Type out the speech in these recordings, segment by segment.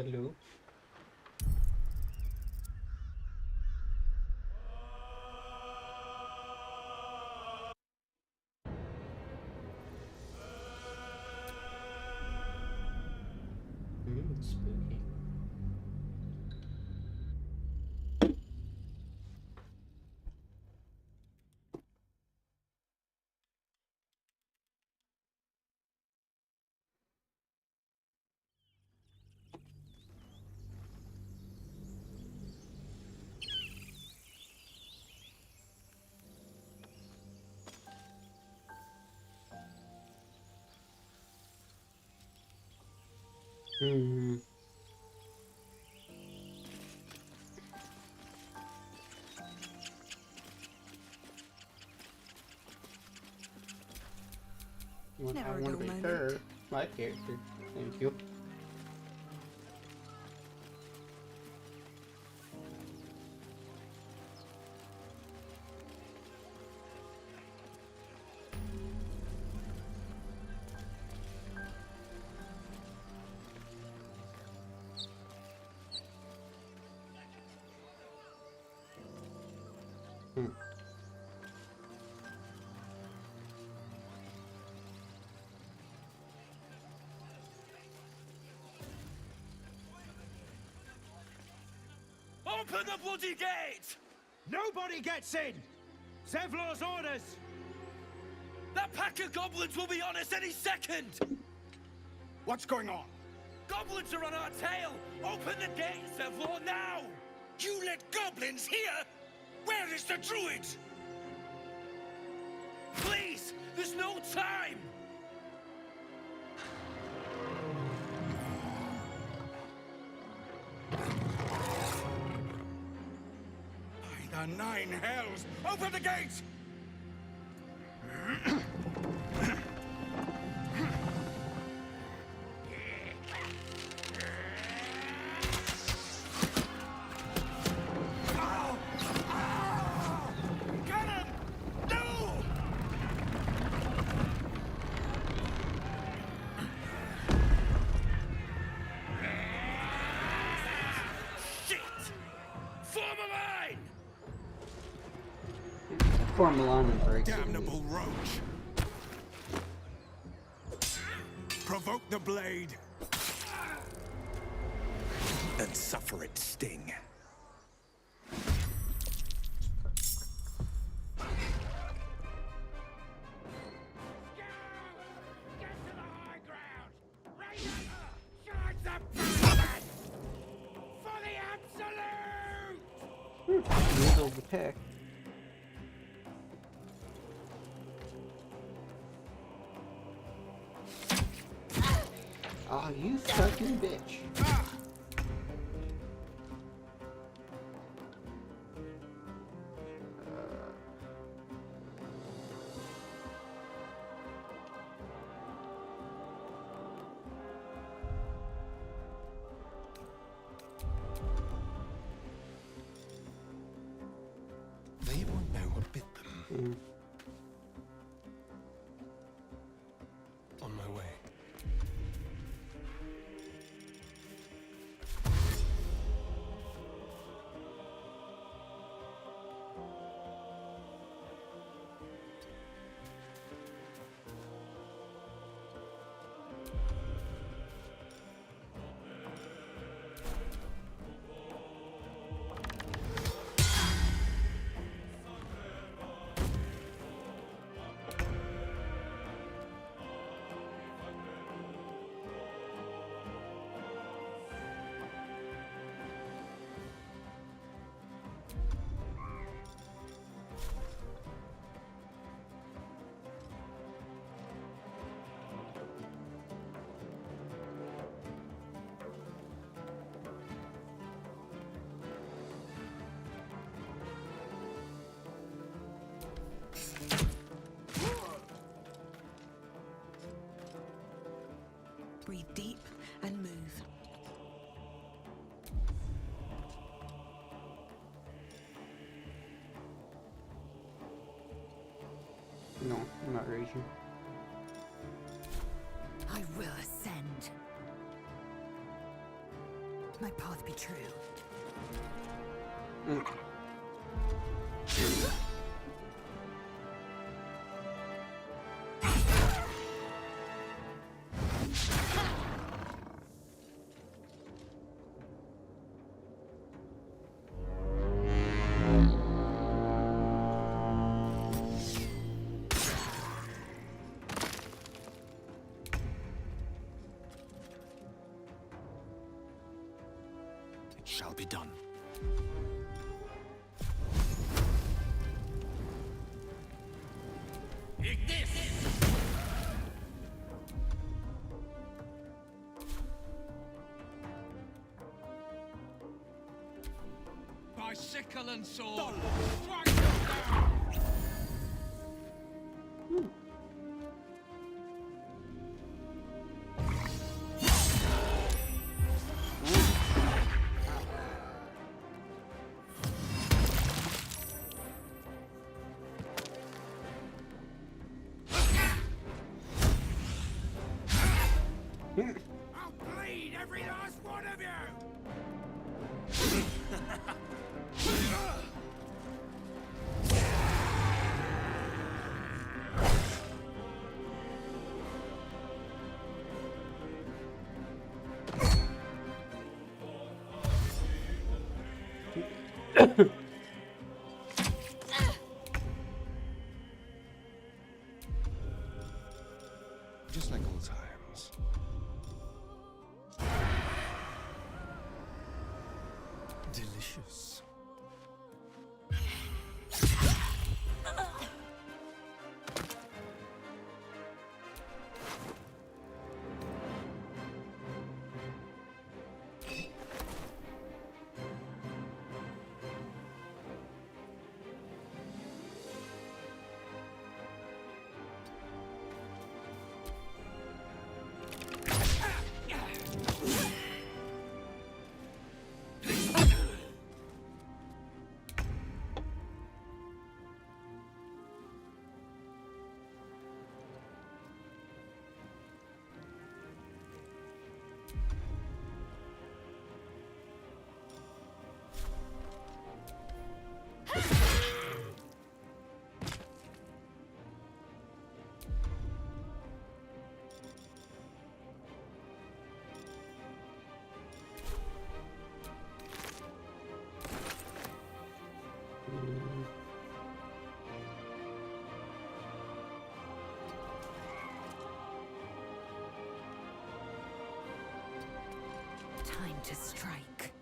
Hello. Spooky. Hmm. Well, I Never a want dull to be moment. her, my character. Thank you. Hmm. Open the bloody gate! Nobody gets in! Zevlor's orders! That pack of goblins will be on us any second! What's going on? Goblins are on our tail! Open the gate, Zevlor, now! You let goblins here? Where is the druid? Please! There's no time! By the nine hells! Open the gate! Cannon! No! Shit! Form a line! Form a line and break. Damnable roach! Provoke the blade! And suffer its sting. Middle of the pack. Oh, you fucking bitch. They won't know what bit them. On my way. Breathe deep and move. No, I'm not raging. I will ascend. If my path be true. Mm. It shall be done. By sickle and sword. Strike them down. I'll bleed every last one of you! Just like old times. Delicious. Time to strike.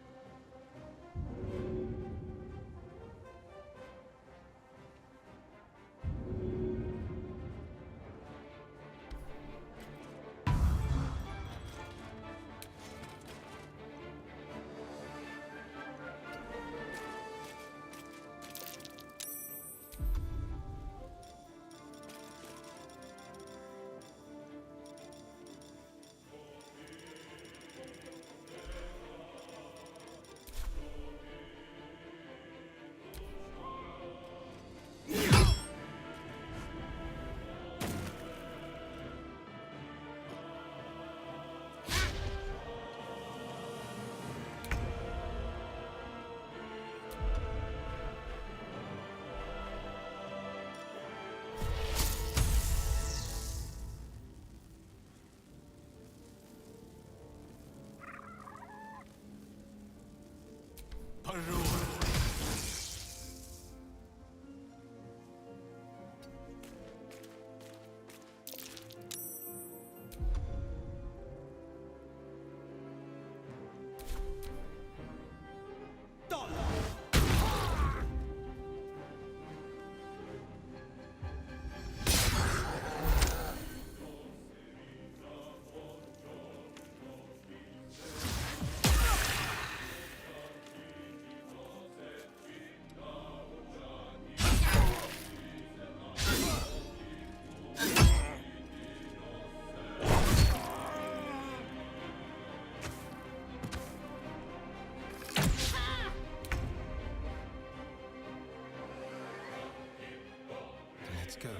Let's go.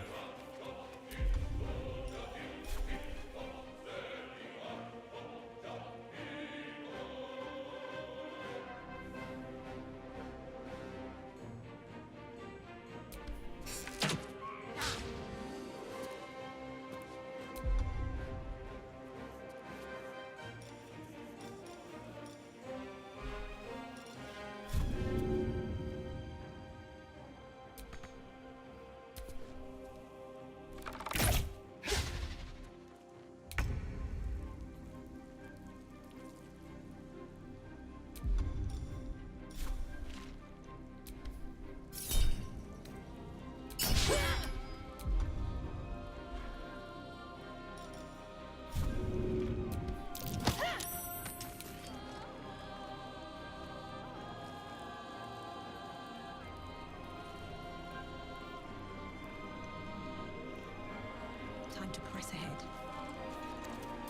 Time to press ahead.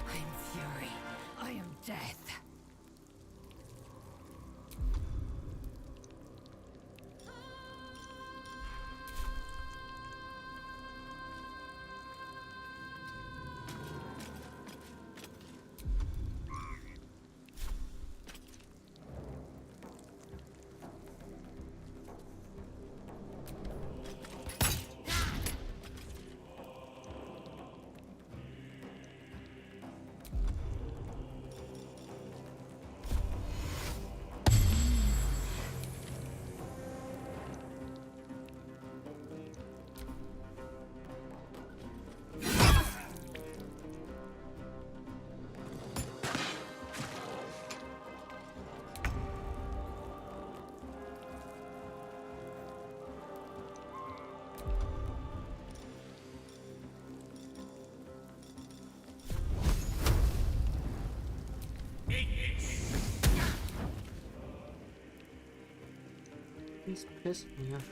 I am fury. I am death. He's pissed me off.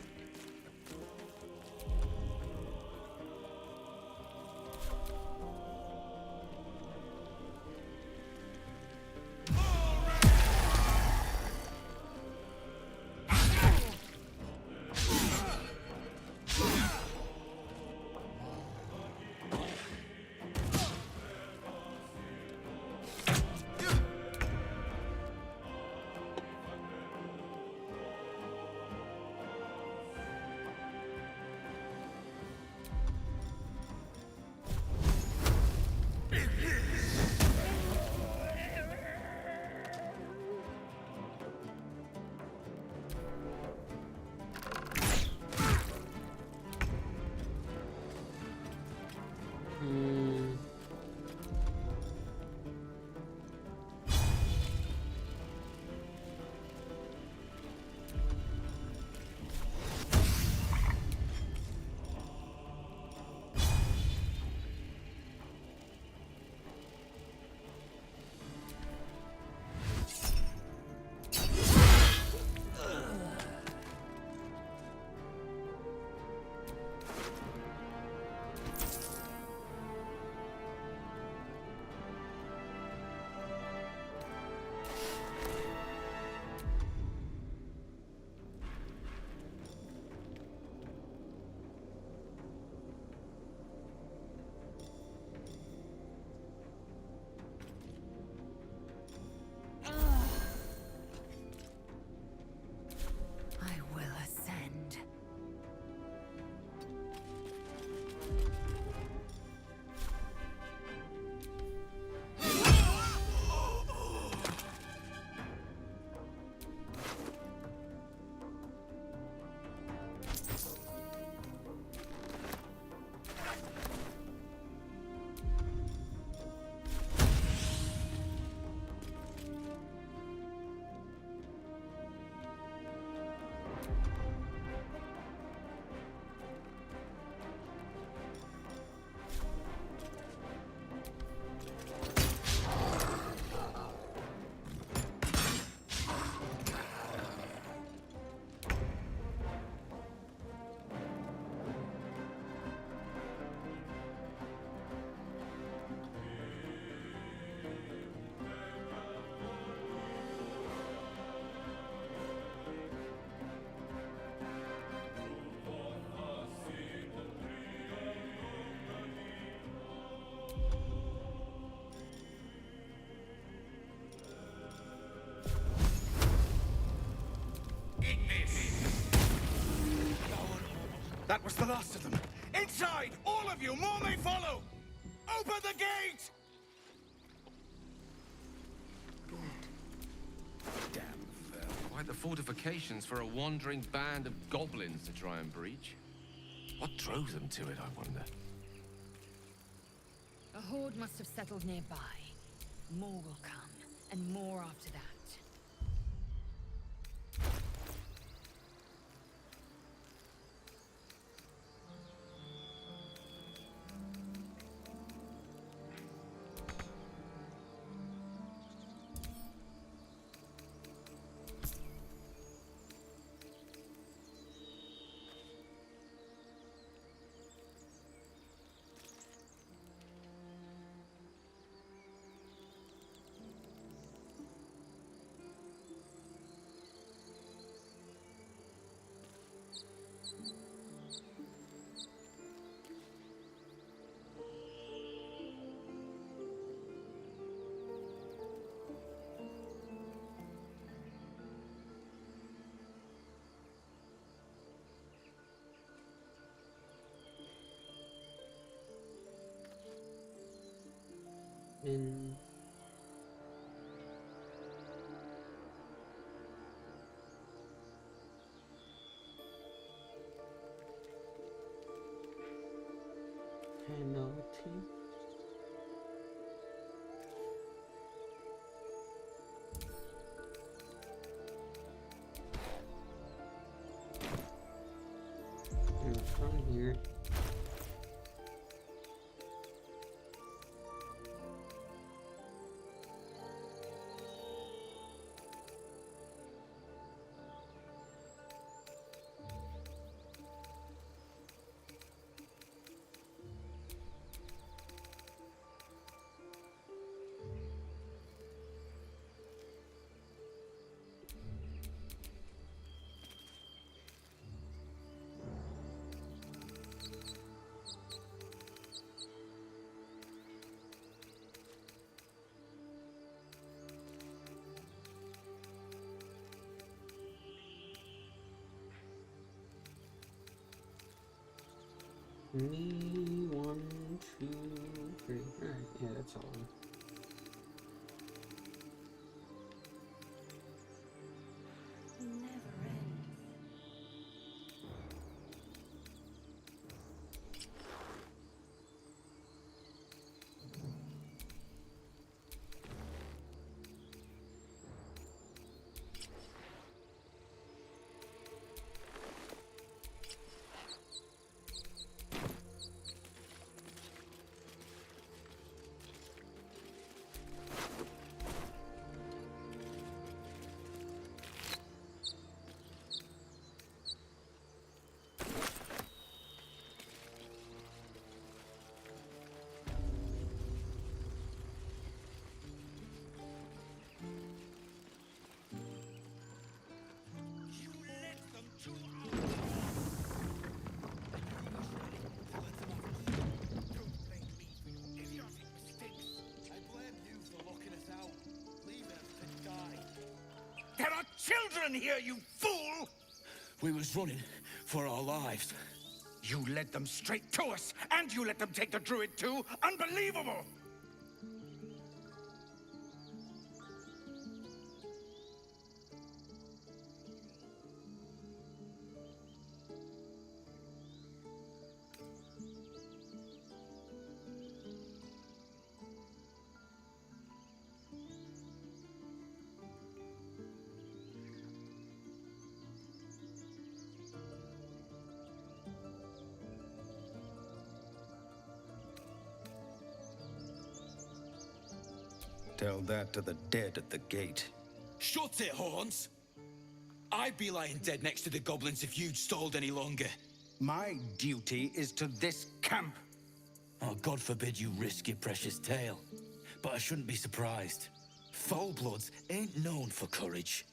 That was the last of them. Inside! All of you! More may follow! Open the gate! Damn fell. Quite the fortifications for a wandering band of goblins to try and breach. What drove them to it, I wonder? A horde must have settled nearby. More will come, and more after that. in. Penalty. From here. Me, 1, 2, 3. Alright, yeah, that's all. Never ends. You led them to our... Don't blame me for your idiotic mistakes. I blame you for locking us out, leaving us to die. There are children here, you fool! We was running for our lives. You led them straight to us, and you let them take the druid too? Unbelievable! Tell that to the dead at the gate. Shut it, Horns! I'd be lying dead next to the goblins if you'd stalled any longer. My duty is to this camp. Oh, God forbid you risk your precious tail. But I shouldn't be surprised. Foulbloods ain't known for courage.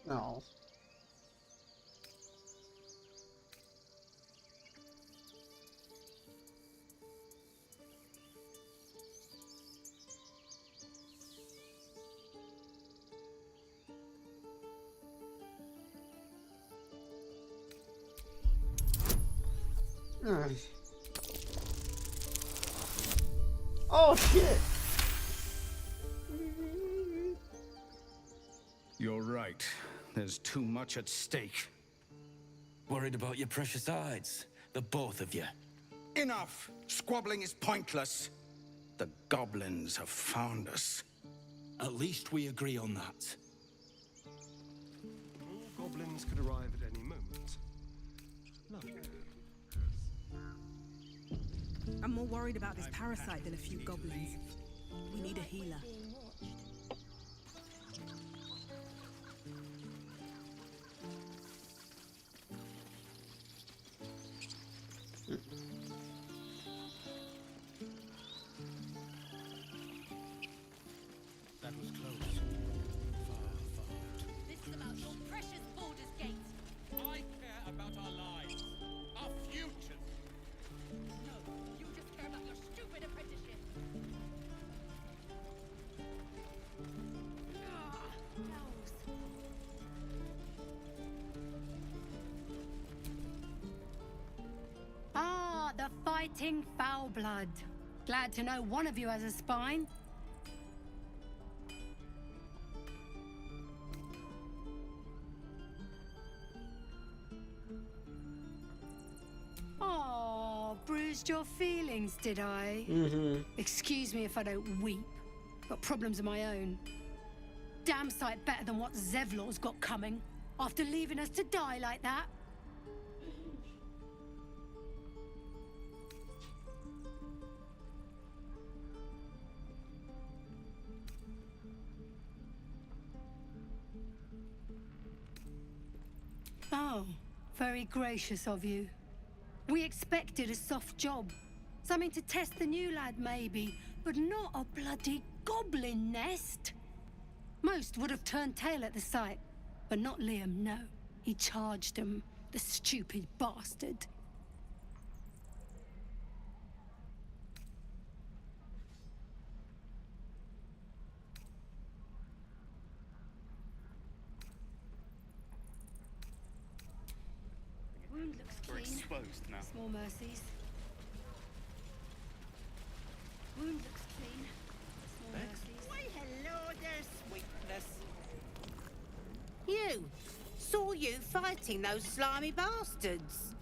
No. Oh shit! You're right. There's too much at stake. Worried about your precious hides, the both of you. Enough! Squabbling is pointless. The goblins have found us. At least we agree on that. All goblins could arrive at any moment. Lovely. I'm more worried about this parasite than a few goblins. We need a healer. That was close. Far. This is about your precious Baldur's Gate. I care about our lives, our futures. No, you just care about your stupid apprenticeship. Fighting foul blood. Glad to know one of you has a spine. Oh, bruised your feelings, did I? Excuse me if I don't weep. Got problems of my own. Damn sight better than what Zevlor's got coming. After leaving us to die like that. Oh, very gracious of you. We expected a soft job. Something to test the new lad, maybe, but not a bloody goblin nest. Most would have turned tail at the sight, but not Liam, no. He charged him, the stupid bastard. Wound looks We're clean. exposed now. Small mercies. Wound looks clean. Small mercies. Why, hello there, sweetness. You! Saw you fighting those slimy bastards.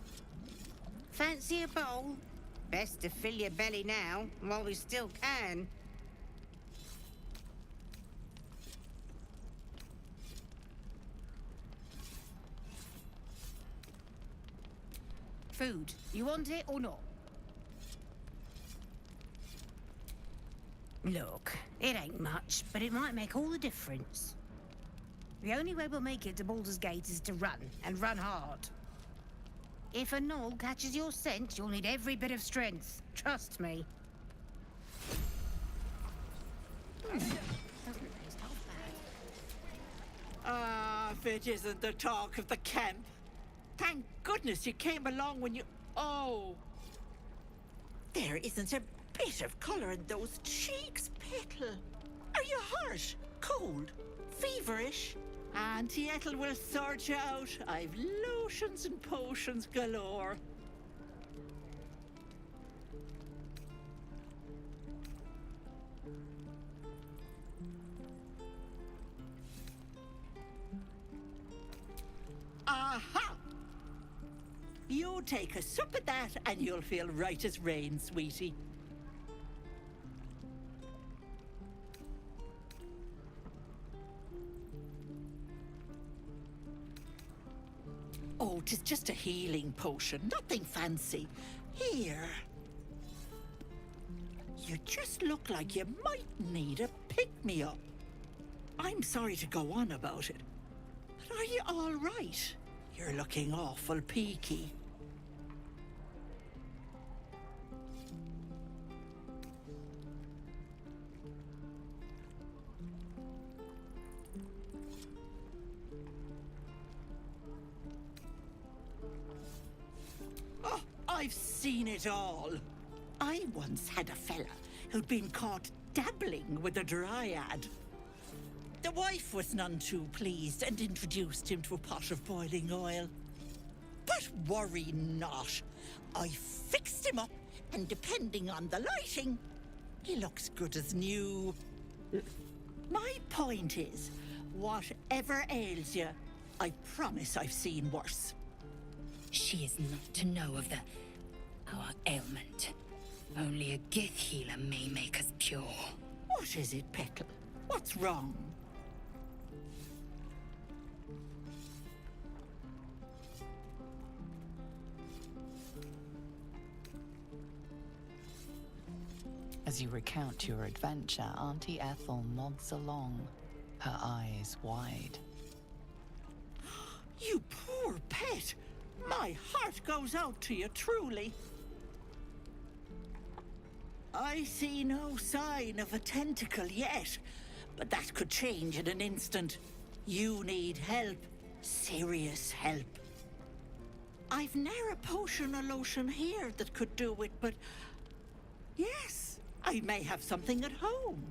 Fancy a bowl? Best to fill your belly now, while we still can. Food. You want it or not? Look, it ain't much, but it might make all the difference. The only way we'll make it to Baldur's Gate is to run, and run hard. If a gnoll catches your scent, you'll need every bit of strength. Trust me. Doesn't taste half bad. Ah, if it isn't the talk of the camp. Thank goodness you came along when you... Oh! There isn't a bit of colour in those cheeks, Petal. Are you hurt? Cold? Feverish? Auntie Ethel will sort you out. I've lotions and potions galore. Aha! You take a sup at that and you'll feel right as rain, sweetie. Oh, 'tis just a healing potion, nothing fancy. Here. You just look like you might need a pick-me-up. I'm sorry to go on about it, but are you all right? You're looking awful peaky. Oh, I've seen it all. I once had a fella who'd been caught dabbling with a dryad. The wife was none too pleased and introduced him to a pot of boiling oil. But worry not. I fixed him up, and depending on the lighting, he looks good as new. My point is, whatever ails you, I promise I've seen worse. She is not to know of our ailment. Only a Gith healer may make us pure. What is it, Petal? What's wrong? As you recount your adventure, Auntie Ethel nods along, her eyes wide. You poor pet! My heart goes out to you, truly. I see no sign of a tentacle yet, but that could change in an instant. You need help. Serious help. I've ne'er a potion or lotion here that could do it, but... yes, I may have something at home.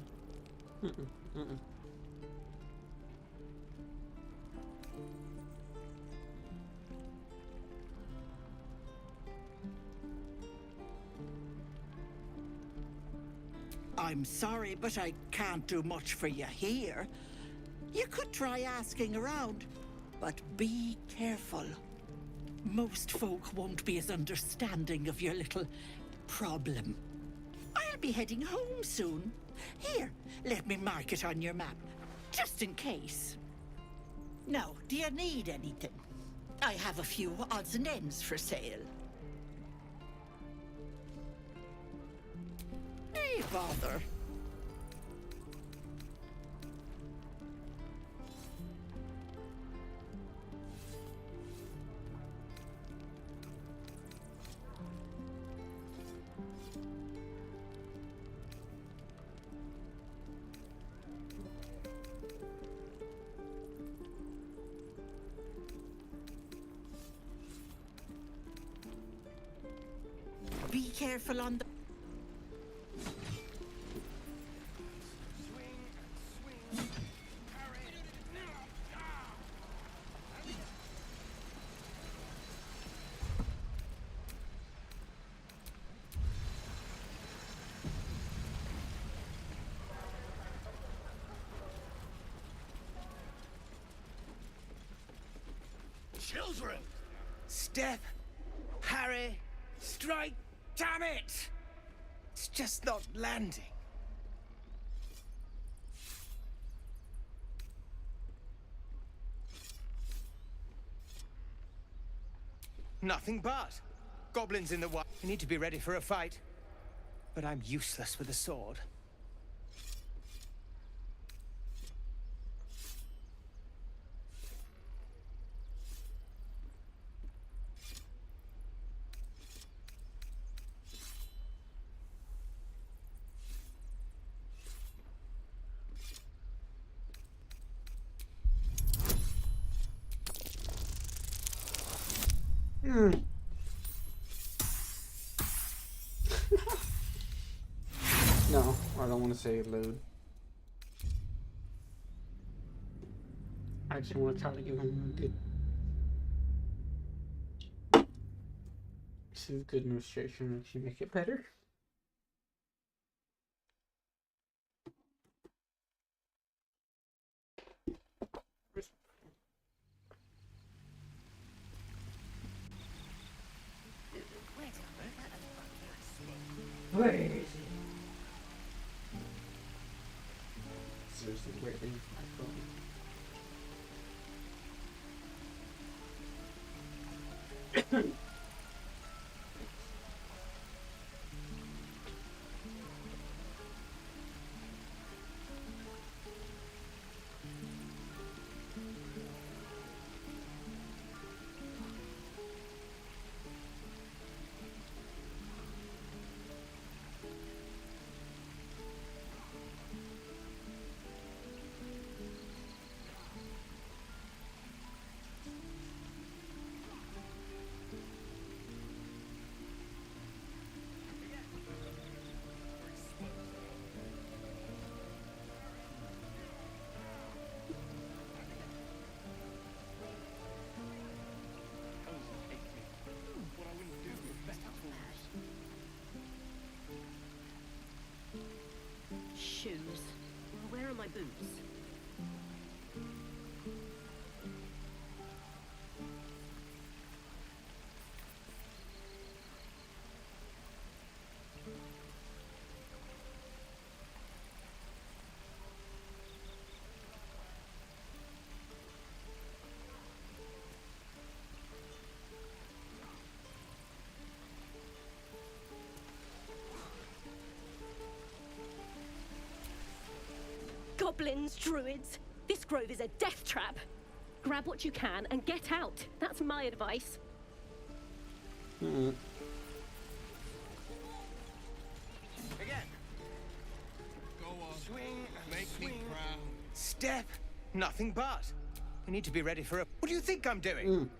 I'm sorry, but I can't do much for you here. You could try asking around, but be careful. Most folk won't be as understanding of your little problem. I'll be heading home soon. Here, let me mark it on your map, just in case. Now, do you need anything? I have a few odds and ends for sale. Hey, bother. Be careful on the... Children! Step, Harry, strike, damn it! It's just not landing. Nothing but. Goblins in the wild. We need to be ready for a fight. But I'm useless with a sword. No, I don't want to say load. I just want to try to give him a good. See if good illustration actually make it better. Where is it? Seriously, where is my phone? Shoes. Where are my boots? Goblins, druids. This grove is a death trap. Grab what you can and get out. That's my advice. Again. Go on. Swing and make swing. Me proud. Step. Nothing but. We need to be ready for a... What do you think I'm doing?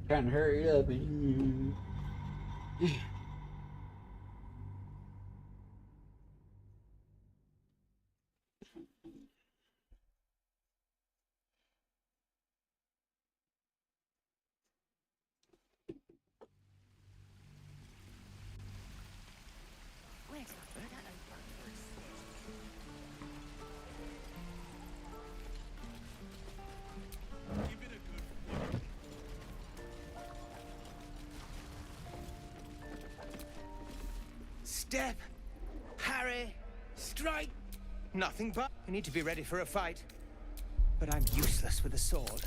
Trying to hurry up. Step, parry, strike. Nothing but. I need to be ready for a fight. But I'm useless with a sword.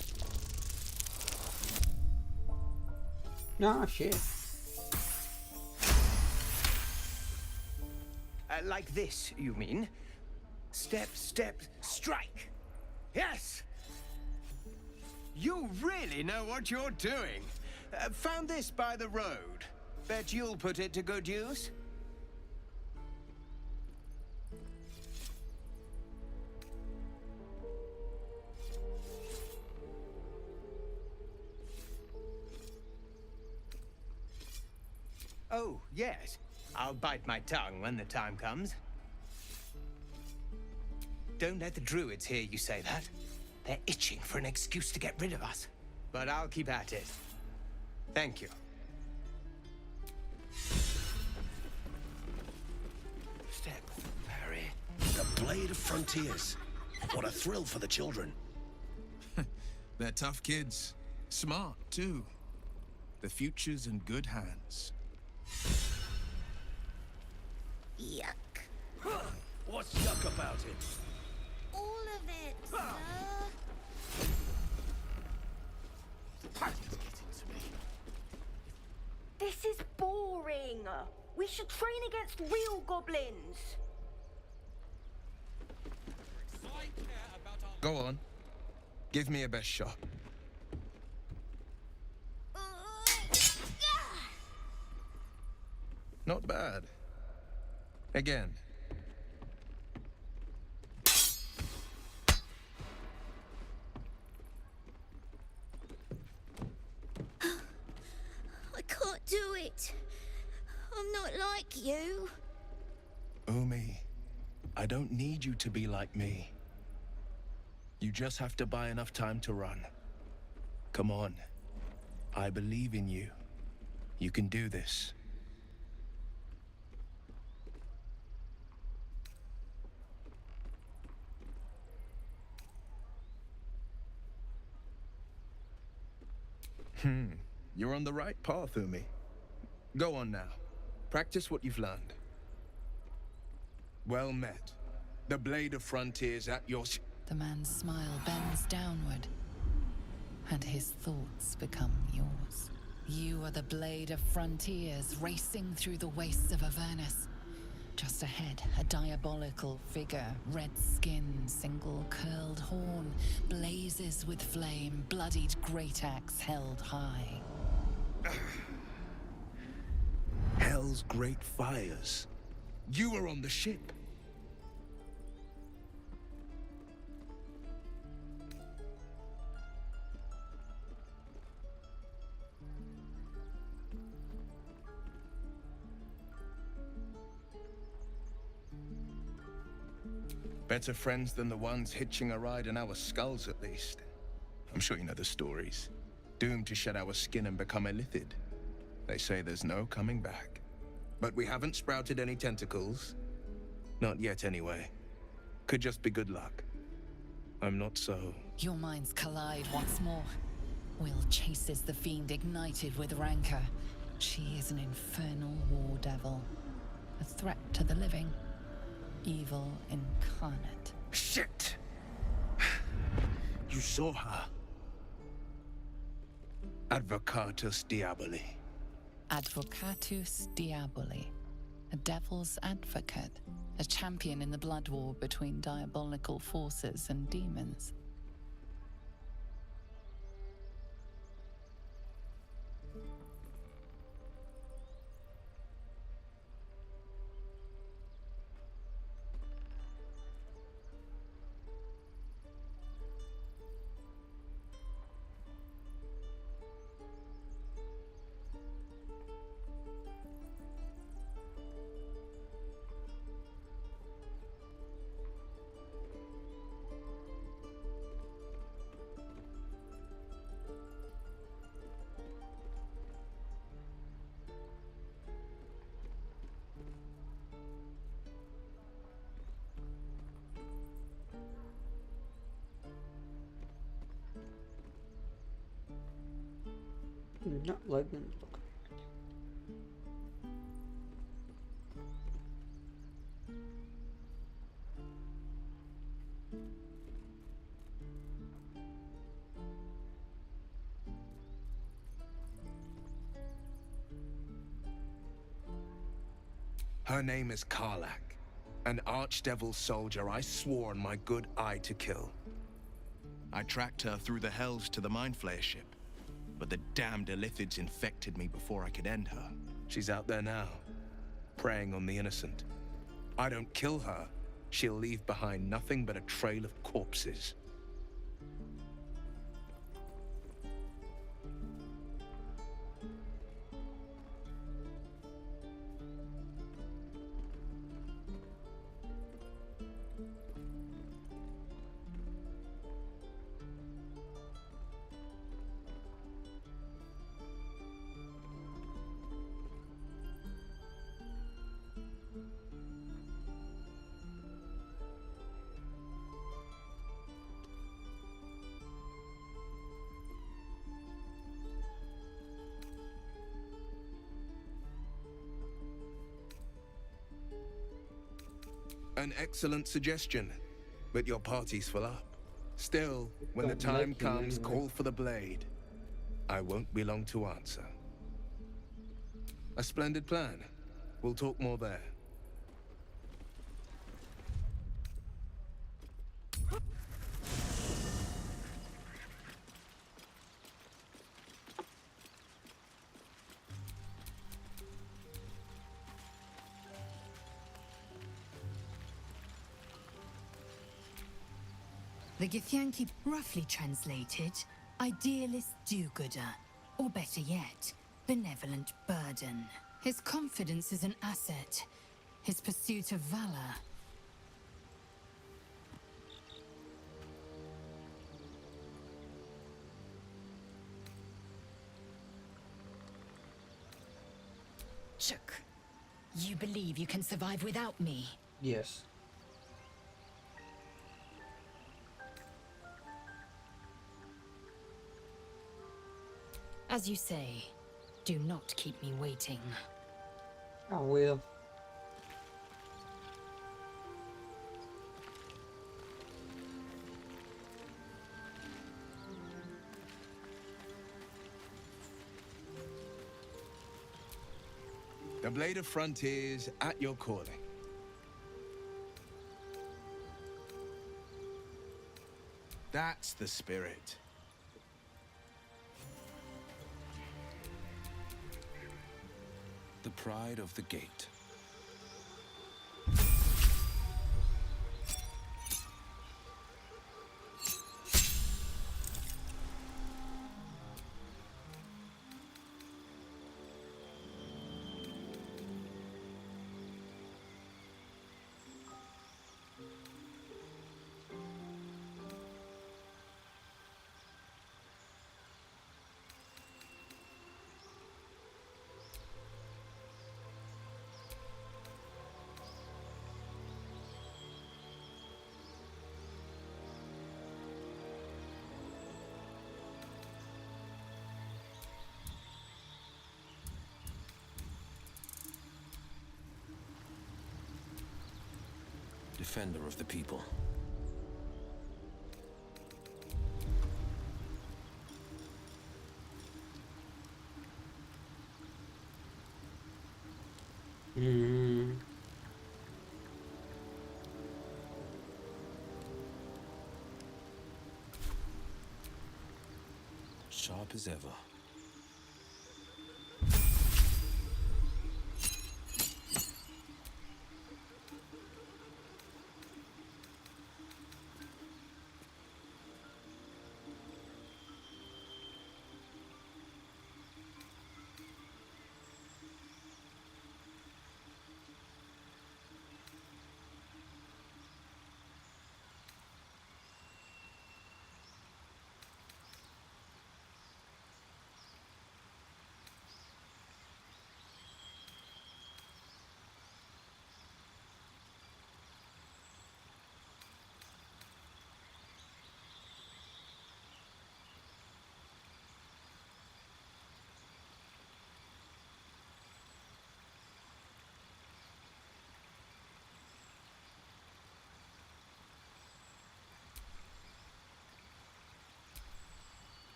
No shit. Like this, you mean? Step, step, strike. Yes! You really know what you're doing. Found this by the road. Bet you'll put it to good use. Oh, yes. I'll bite my tongue when the time comes. Don't let the druids hear you say that. They're itching for an excuse to get rid of us. But I'll keep at it. Thank you. Step, parry. The Blade of Frontiers. What a thrill for the children. They're tough kids. Smart, too. The future's in good hands. Yuck. What's yuck about it? All of it, This is boring. We should train against real goblins. Go on. Give me a best shot. Not bad. Again. I can't do it. I'm not like you. Umi, I don't need you to be like me. You just have to buy enough time to run. Come on. I believe in you. You can do this. You're on the right path, Umi. Go on now. Practice what you've learned. Well met. The Blade of Frontiers at your... The man's smile bends downward, and his thoughts become yours. You are the Blade of Frontiers racing through the wastes of Avernus. Just ahead, a diabolical figure, red skin, single curled horn, blazes with flame, bloodied great axe held high. Hell's great fires. You were on the ship. Better friends than the ones hitching a ride in our skulls, at least. I'm sure you know the stories. Doomed to shed our skin and become illithid. They say there's no coming back. But we haven't sprouted any tentacles. Not yet, anyway. Could just be good luck. I'm not so... Your minds collide once more. Will chases the fiend ignited with rancor. She is an infernal war devil. A threat to the living. Evil incarnate. Shit! You saw her. Advocatus Diaboli. Advocatus Diaboli. A devil's advocate. A champion in the blood war between diabolical forces and demons. Not letting them look. Her name is Karlak, an archdevil soldier I swore on my good eye to kill. I tracked her through the hells to the Mind Flayer ship, but the damned Illithids infected me before I could end her. She's out there now, preying on the innocent. I don't kill her, she'll leave behind nothing but a trail of corpses. An excellent suggestion, but your party's full up. Still, when the Don't time like you comes, anyway. call for the blade. I won't be long to answer. A splendid plan. We'll talk more there. The Githyanki, roughly translated, idealist do-gooder, or better yet, benevolent burden. His confidence is an asset, his pursuit of valor. Chook, you believe you can survive without me? Yes. As you say, do not keep me waiting. I will. The Blade of Frontiers at your calling. That's the spirit. The pride of the gate. Defender of the people. Sharp as ever.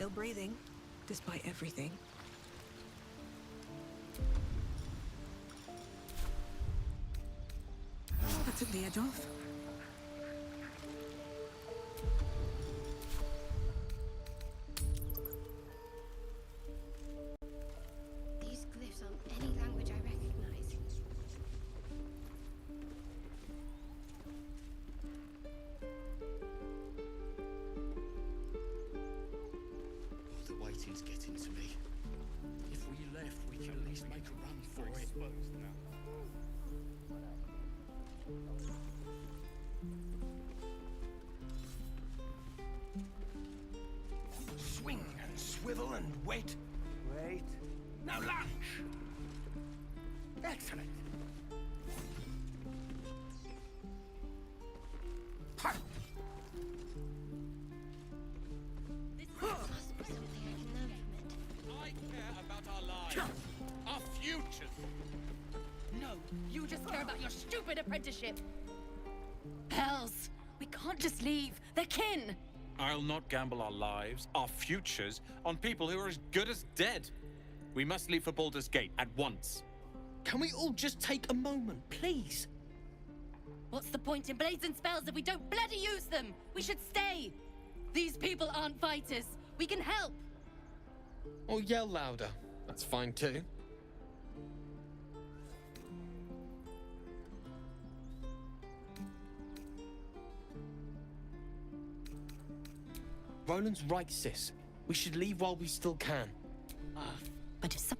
Still breathing, despite everything. That took the edge off. These glyphs aren't any language I recognize. Oh, the waiting's getting to me. If we left, we could at least make a run for it. Swing and swivel and wait. Wait. Now lunge. Excellent. Park. This must be something I can learn from it. I care about our lives. Our futures. No, you just care about your stupid apprenticeship. Hells, we can't just leave. They're kin. I'll not gamble our lives, our futures, on people who are as good as dead. We must leave for Baldur's Gate at once. Can we all just take a moment, please? What's the point in blazing spells if we don't bloody use them? We should stay. These people aren't fighters. We can help. Or yell louder. That's fine too. Roland's right, sis. We should leave while we still can. But if some...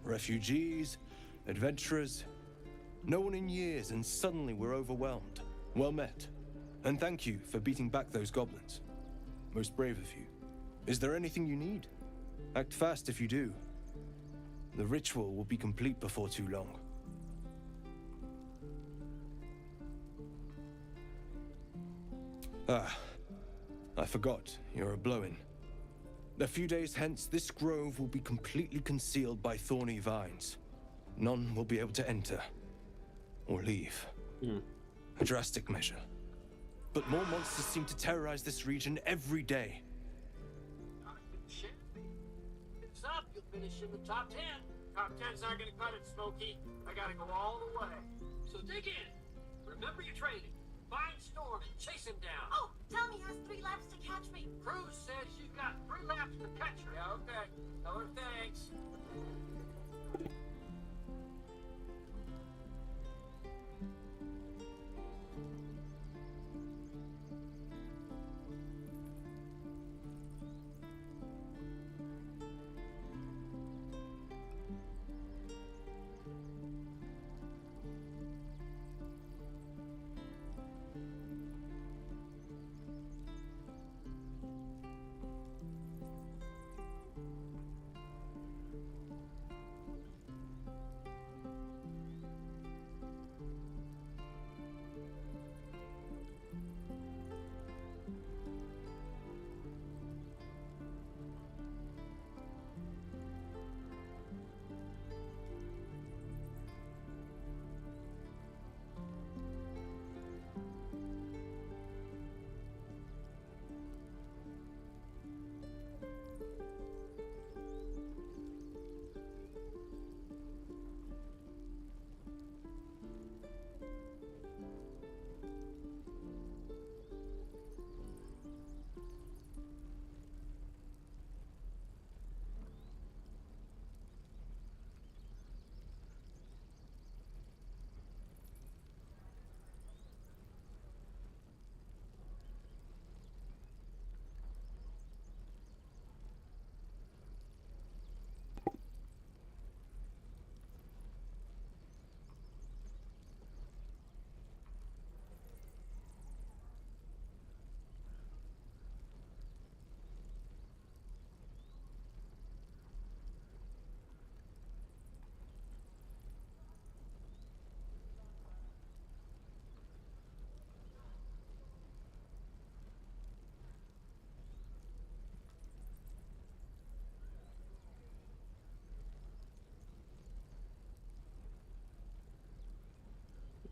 Refugees, adventurers. No one in years, and suddenly we're overwhelmed. Well met. And thank you for beating back those goblins. Most brave of you. Is there anything you need? Act fast if you do. The ritual will be complete before too long. Ah, I forgot. You're a blow-in. A few days hence, this grove will be completely concealed by thorny vines. None will be able to enter or leave. A drastic measure. But more monsters seem to terrorize this region every day. It's up, you'll finish in the top 10. Top 10's not gonna cut it, Smokey. I gotta go all the way. So dig in. Remember your training. Find Storm and chase him down. Oh, Tommy has 3 laps to catch me. Cruz says you've got 3 laps to catch her. Yeah, okay. Tell her thanks.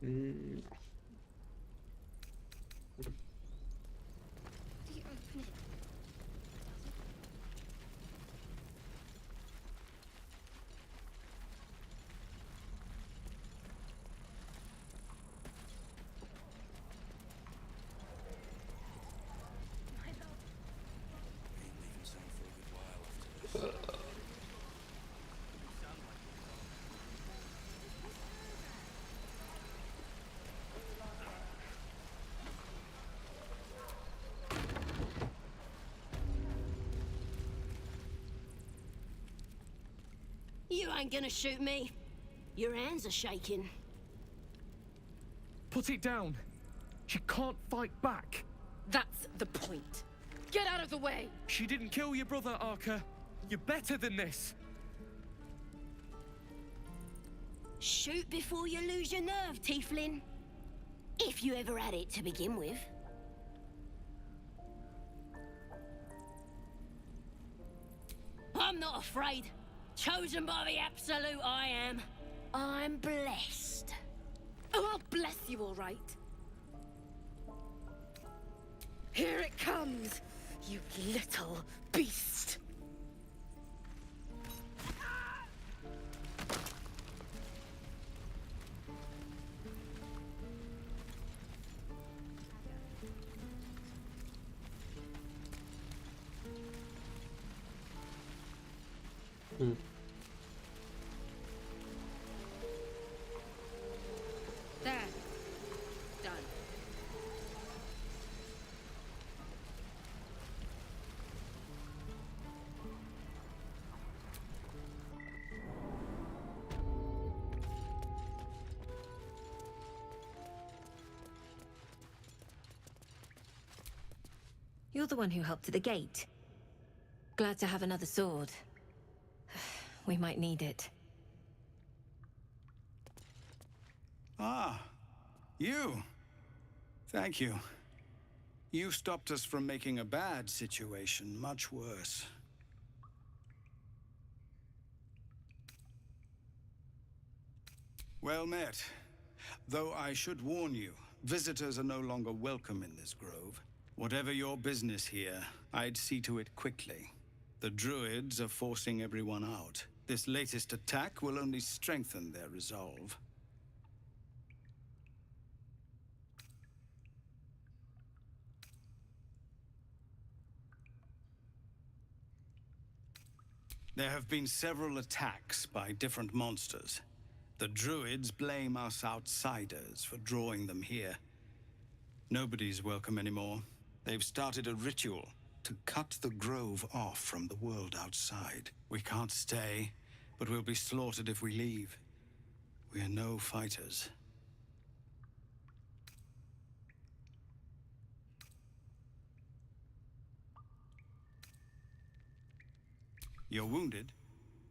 Mm. Do you open it? You ain't gonna shoot me. Your hands are shaking. Put it down. She can't fight back. That's the point. Get out of the way! She didn't kill your brother, Arca. You're better than this. Shoot before you lose your nerve, Tiefling. If you ever had it to begin with. I'm not afraid. Chosen by the Absolute, I am. I'm blessed. Oh, I'll bless you, all right. Here it comes, you little beast. There. Done. You're the one who helped at the gate. Glad to have another sword. We might need it. Ah, you. Thank you. You stopped us from making a bad situation much worse. Well met. Though I should warn you, visitors are no longer welcome in this grove. Whatever your business here, I'd see to it quickly. The druids are forcing everyone out. This latest attack will only strengthen their resolve. There have been several attacks by different monsters. The druids blame us outsiders for drawing them here. Nobody's welcome anymore. They've started a ritual to cut the grove off from the world outside. We can't stay, but we'll be slaughtered if we leave. We're no fighters. You're wounded?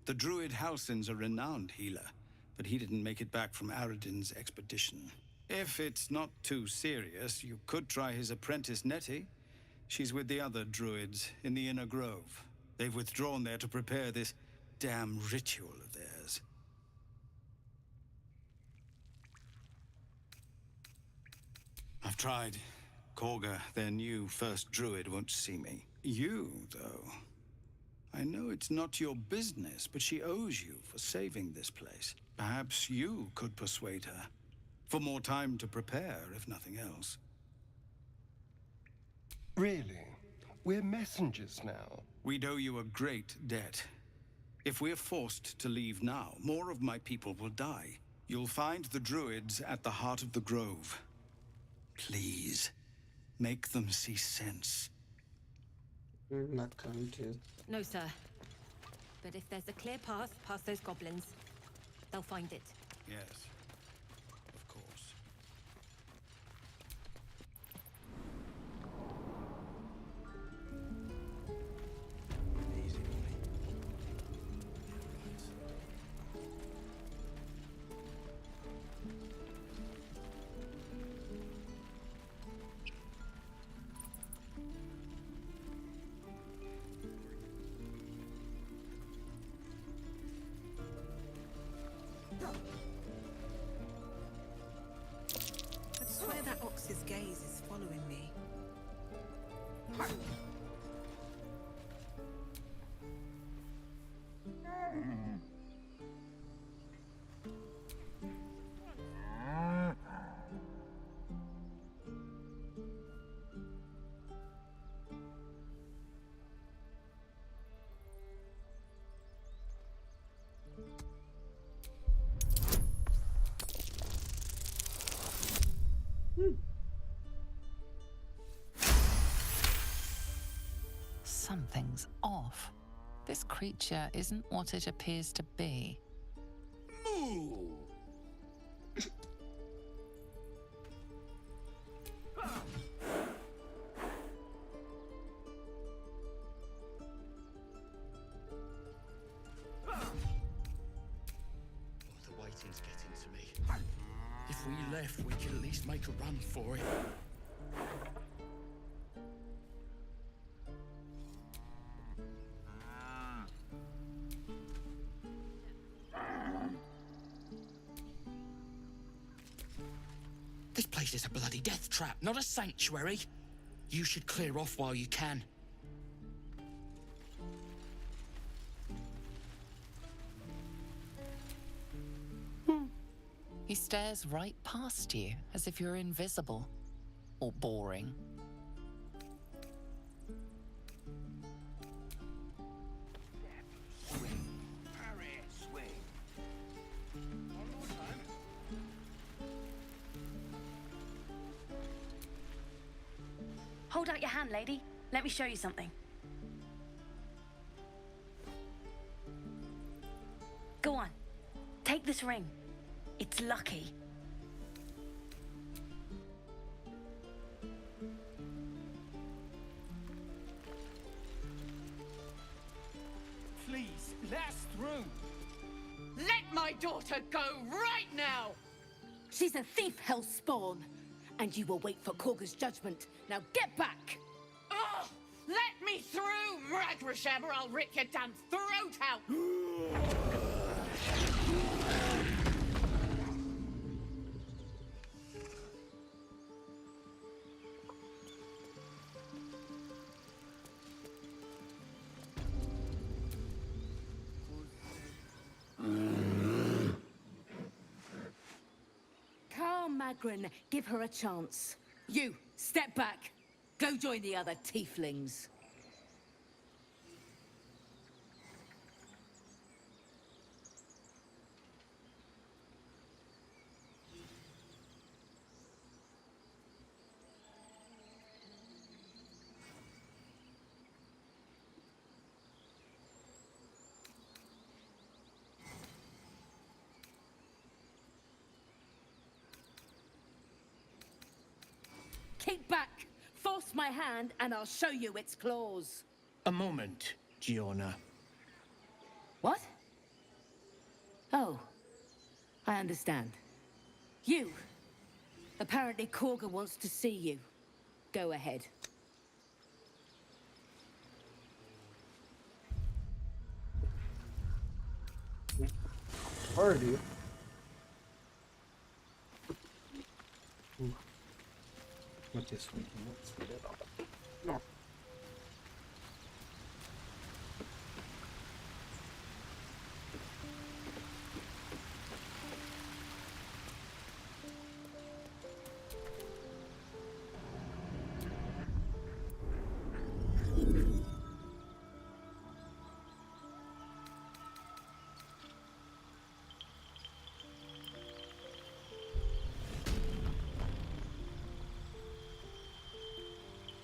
The druid Halsin's a renowned healer, but he didn't make it back from Aradin's expedition. If it's not too serious, you could try his apprentice Nettie. She's with the other druids in the Inner Grove. They've withdrawn there to prepare this damn ritual of theirs. I've tried. Korga, their new first druid, won't see me. You, though. I know it's not your business, but she owes you for saving this place. Perhaps you could persuade her. For more time to prepare, if nothing else. Really? We're messengers now. We'd owe you a great debt. If we're forced to leave now, more of my people will die. You'll find the druids at the heart of the grove. Please, make them see sense. We're not going to. No, sir. But if there's a clear path past those goblins, they'll find it. Yes, of course. Something's off. This creature isn't what it appears to be. Moo! The waiting's getting to me. If we left, we could at least make a run for it. This place is a bloody death trap, not a sanctuary. You should clear off while you can. He stares right past you, as if you're invisible. Or boring. Swing. Parry. Swing. One more time. Hold out your hand, lady. Let me show you something. Go on. Take this ring. It's lucky. Please, last through. Let my daughter go right now! She's a thief, hellspawn. And you will wait for Korga's judgment. Now get back! Oh, let me through, Ragrasham, or I'll rip your damn throat out! Carl Magrin, give her a chance. You, step back. Go join the other tieflings. Keep back! Force my hand and I'll show you its claws. A moment, Giona. What? Oh, I understand. You. Apparently Korga wants to see you. Go ahead. Already. What is one? Let's get it up. No.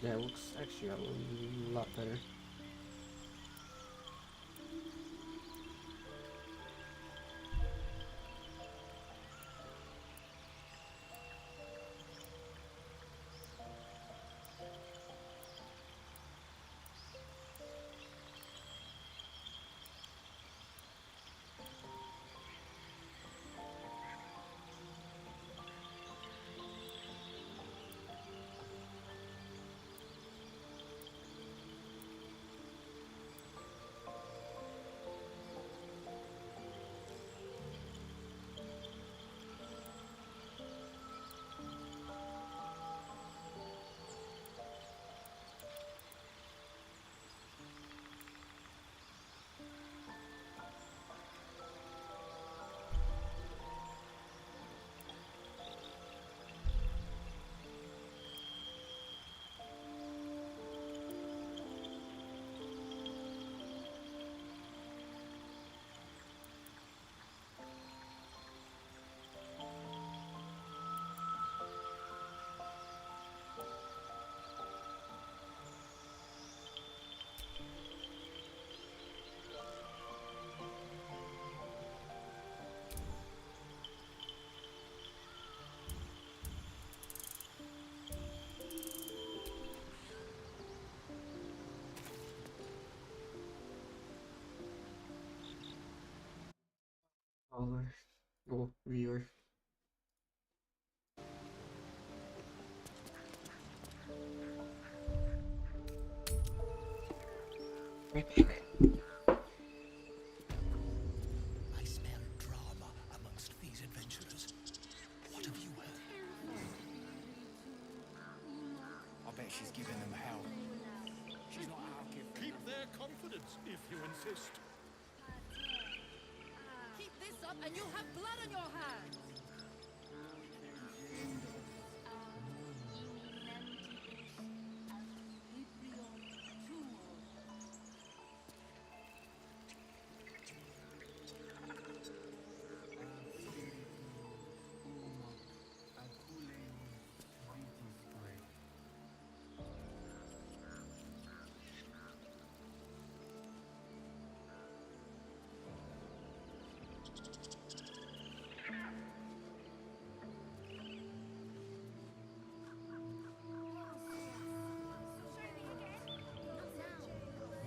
Yeah, it looks actually a lot better. follower or viewer. Right back. I smell drama amongst these adventurers. What have you heard? I bet she's giving them hell. She's not out here. Keep their confidence if you insist. Keep this up and you'll have blood on your hands!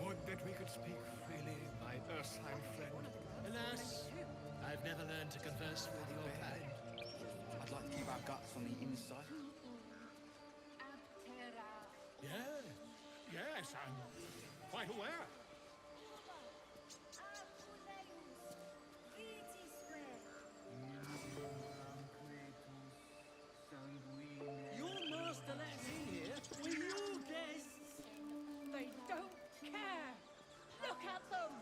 Would that we could speak freely, my Ursine friend. Alas, I've never learned to converse with your kind. I'd like to keep our guts on the inside. Yes, I'm quite aware. Your master let us in here. We're your guests. They don't care! Look at them!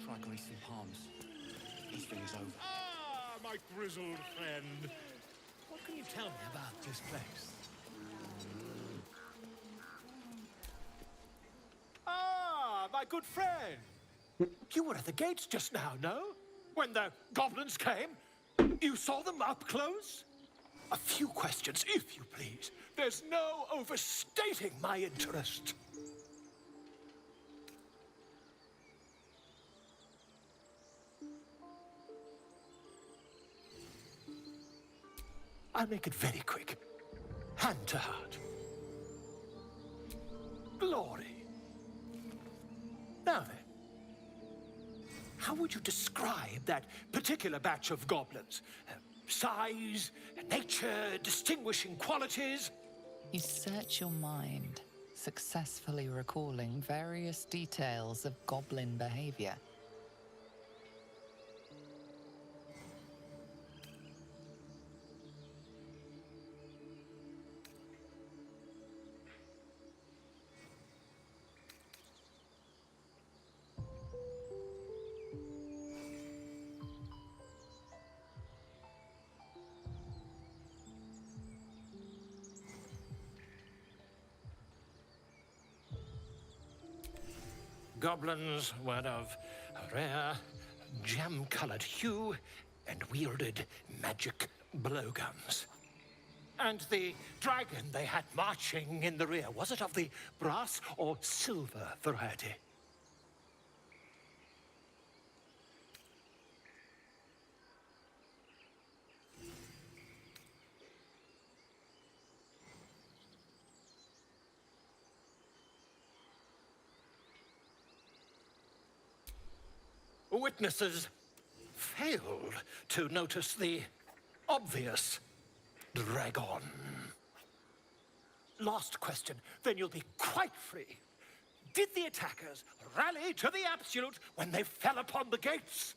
Try greasing palms. This thing is over. Ah, my grizzled friend. What can you tell me about this place? Ah, my good friend. You were at the gates just now, no? When the goblins came? You saw them up close? A few questions, if you please. There's no overstating my interest. I'll make it very quick. Hand to heart. Glory. Now then, how would you describe that particular batch of goblins? Size, nature, distinguishing qualities? You search your mind, successfully recalling various details of goblin behavior. Goblins were of a rare, jam-colored hue and wielded magic blowguns. And the dragon they had marching in the rear, was it of the brass or silver variety? Witnesses failed to notice the obvious dragon. Last question, then you'll be quite free. Did the attackers rally to the absolute when they fell upon the gates?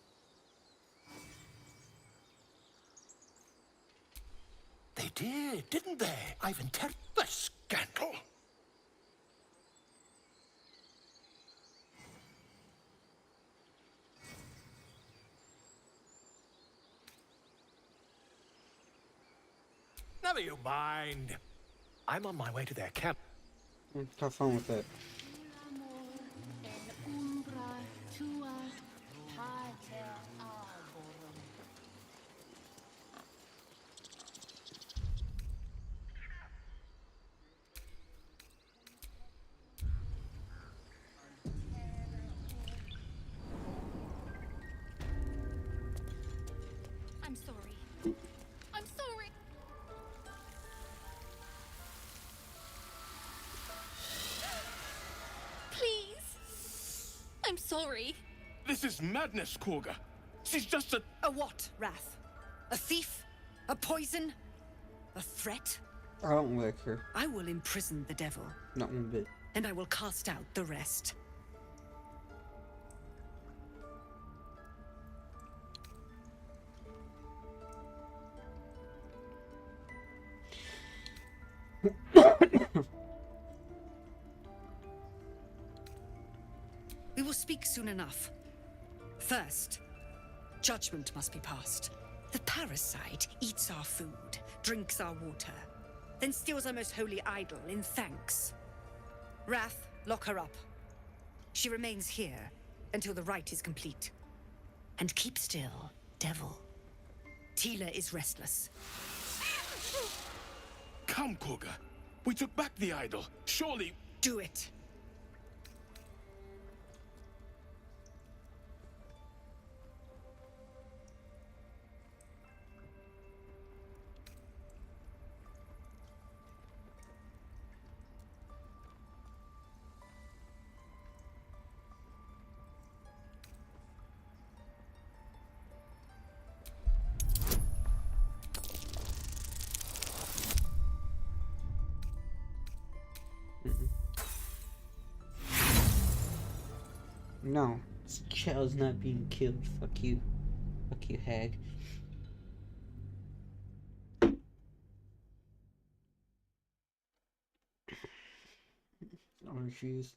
They did, didn't they? I've interpreted the scandal. Never you mind. I'm on my way to their camp. Have fun with that. I'm sorry. I'm sorry. Please. I'm sorry. This is madness, Korga. She's just a... A what, Wrath? A thief? A poison? A threat? I don't like her. I will imprison the devil. Not one bit. And I will cast out the rest. We will speak soon enough. First, judgment must be passed. The parasite eats our food, drinks our water, then steals our most holy idol in thanks. Wrath, lock her up. She remains here until the rite is complete. And keep still, devil. Tila is restless. Come, Korga. We took back the idol. Surely... Do it. No, this child's not being killed. Fuck you. Fuck you, hag. Orange juice.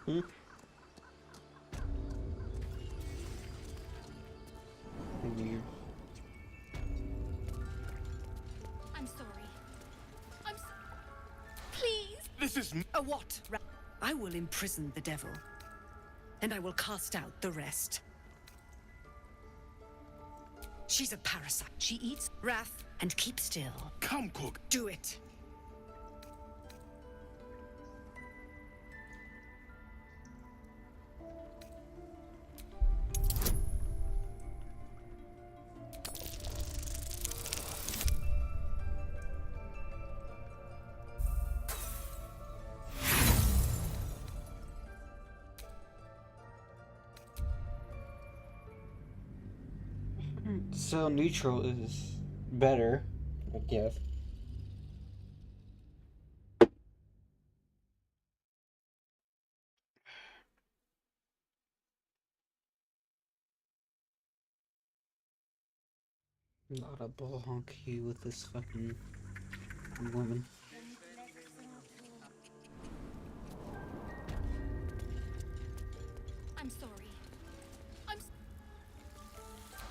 Hmm? Weird. I'm sorry. Please. This is... A what? I will imprison the devil. And I will cast out the rest. She's a parasite. She eats wrath and keep still. Come, Korga. Do it. So neutral is better, I guess. Not a bull honk you with this fucking woman. I'm sorry.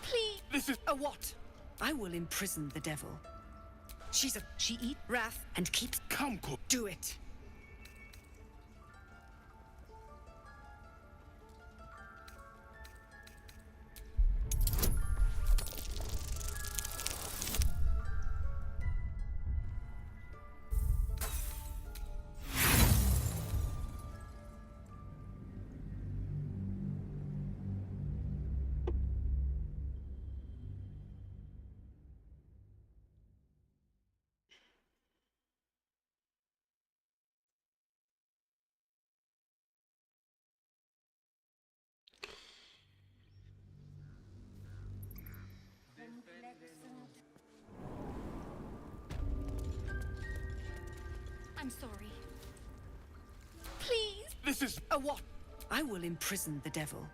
Please. This is... A what? I will imprison the devil. She eats wrath and keeps... Come, Korga. Do it. I'm sorry. Please. This is... A what? I will imprison the devil.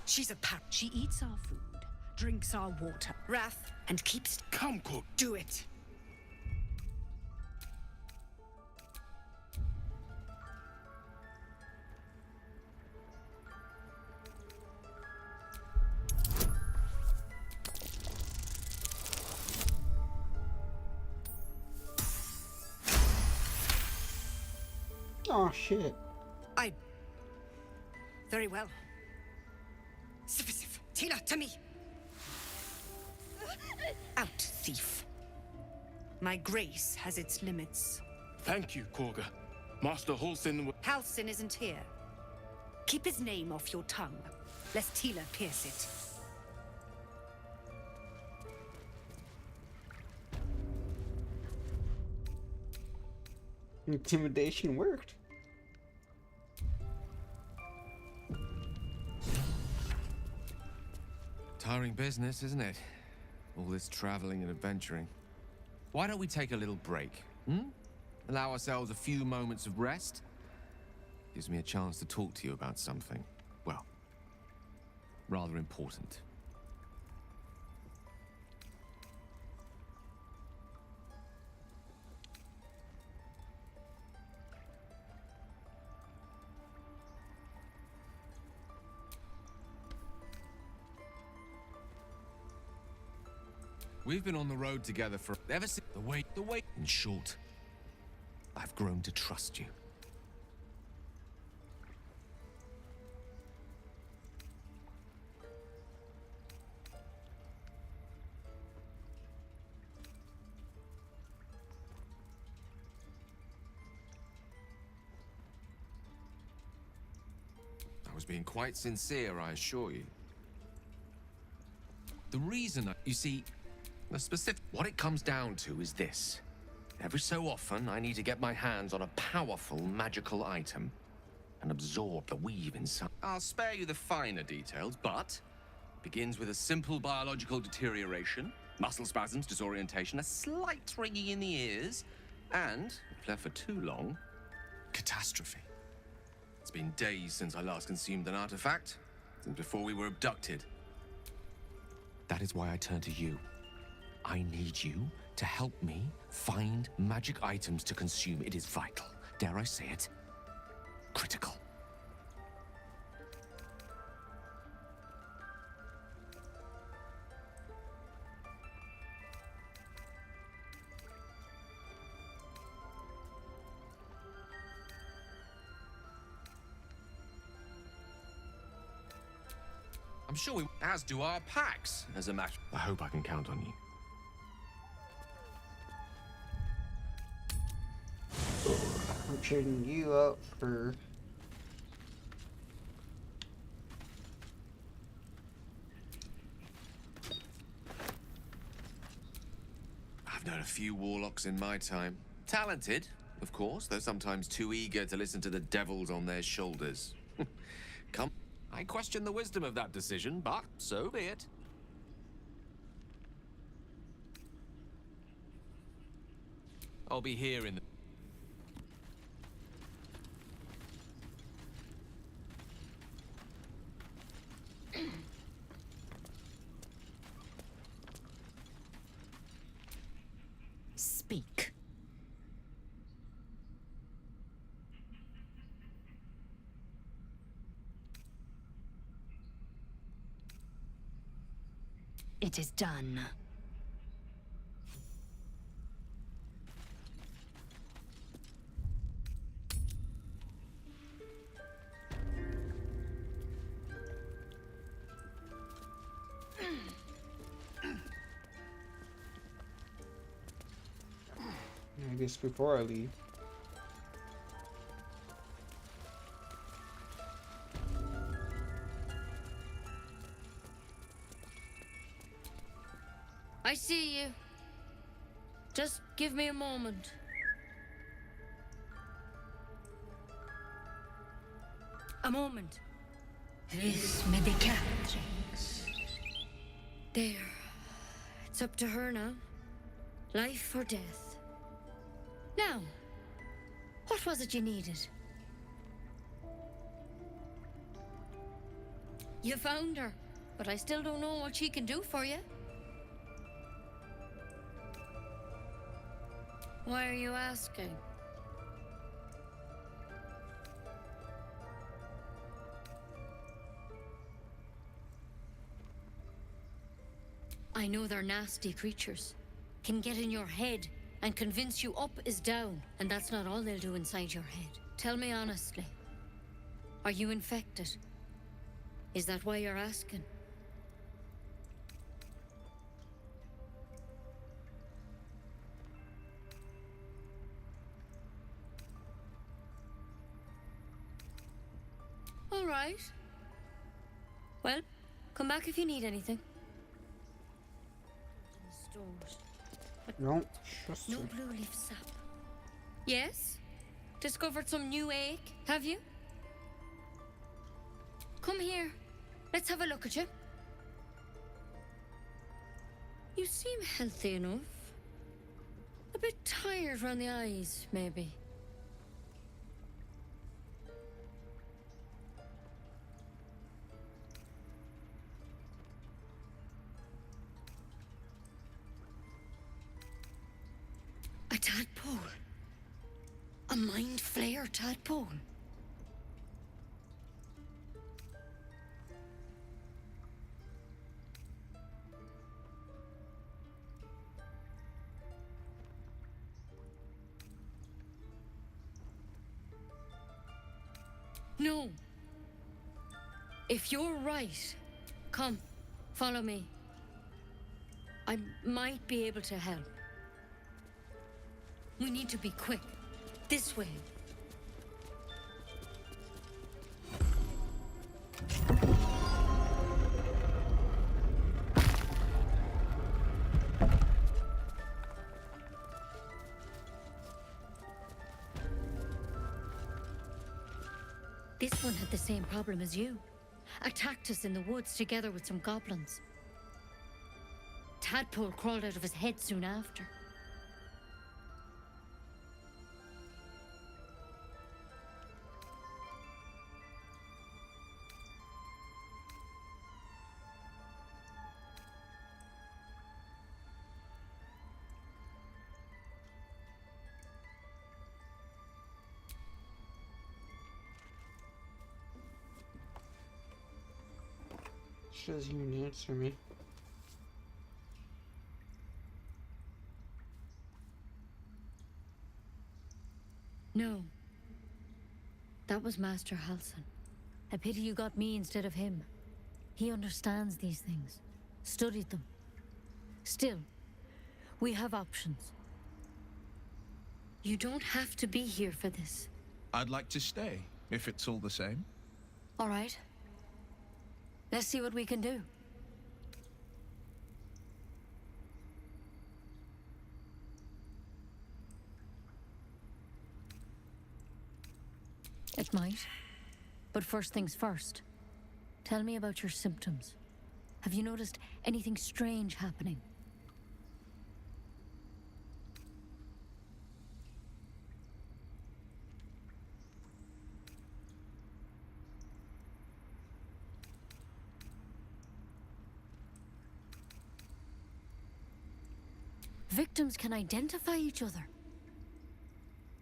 She's a She eats our food, drinks our water, wrath, and keeps... Come, Korga. Do it. Oh shit. Very well. Tila, to me! Out, thief. My grace has its limits. Thank you, Korga. Master Halsin. Halsin isn't here. Keep his name off your tongue, lest Tila pierce it. Intimidation worked. Tiring business, isn't it? All this traveling and adventuring. Why don't we take a little break? Allow ourselves a few moments of rest? Gives me a chance to talk to you about something, well, rather important. We've been on the road together for ever since the wait. In short, I've grown to trust you. I was being quite sincere, I assure you. The reason, you see, what it comes down to is this. Every so often, I need to get my hands on a powerful magical item and absorb the weave inside. I'll spare you the finer details, but it begins with a simple biological deterioration, muscle spasms, disorientation, a slight ringing in the ears, and, if left for too long, catastrophe. It's been days since I last consumed an artifact, since before we were abducted. That is why I turn to you. I need you to help me find magic items to consume. It is vital. Dare I say it? Critical. I'm sure we, as do our packs, as a matter. I hope I can count on you. I'm trading you up for I've known a few warlocks in my time. Talented, of course, though sometimes too eager to listen to the devils on their shoulders. Come, I question the wisdom of that decision, but so be it. I'll be here in the... Speak. It is done. I guess before I leave. I see you. Just give me a moment. A moment. Vis medicatrix. There. It's up to her now. Life or death. Now, what was it you needed? You found her, but I still don't know what she can do for you. Why are you asking? I know they're nasty creatures. Can get in your head and convince you up is down, and that's not all they'll do inside your head. Tell me honestly, are you infected? Is that why you're asking? right? Well, come back if you need anything. Stores. Don't trust No her. blue leaf sap. Yes? Discovered some new egg, have you? Come here. Let's have a look at you. You seem healthy enough. A bit tired around the eyes, maybe. A tadpole. A mind flayer tadpole. No. If you're right, come, follow me. I might be able to help. We need to be quick. This way. This one had the same problem as you. Attacked us in the woods together with some goblins. Tadpole crawled out of his head soon after. Says you didn't answer me. No. That was Master Halsin. A pity you got me instead of him. He understands these things. Studied them. Still, we have options. You don't have to be here for this. I'd like to stay, if it's all the same. All right. Let's see what we can do. It might. But first things first. Tell me about your symptoms. Have you noticed anything strange happening? Victims can identify each other.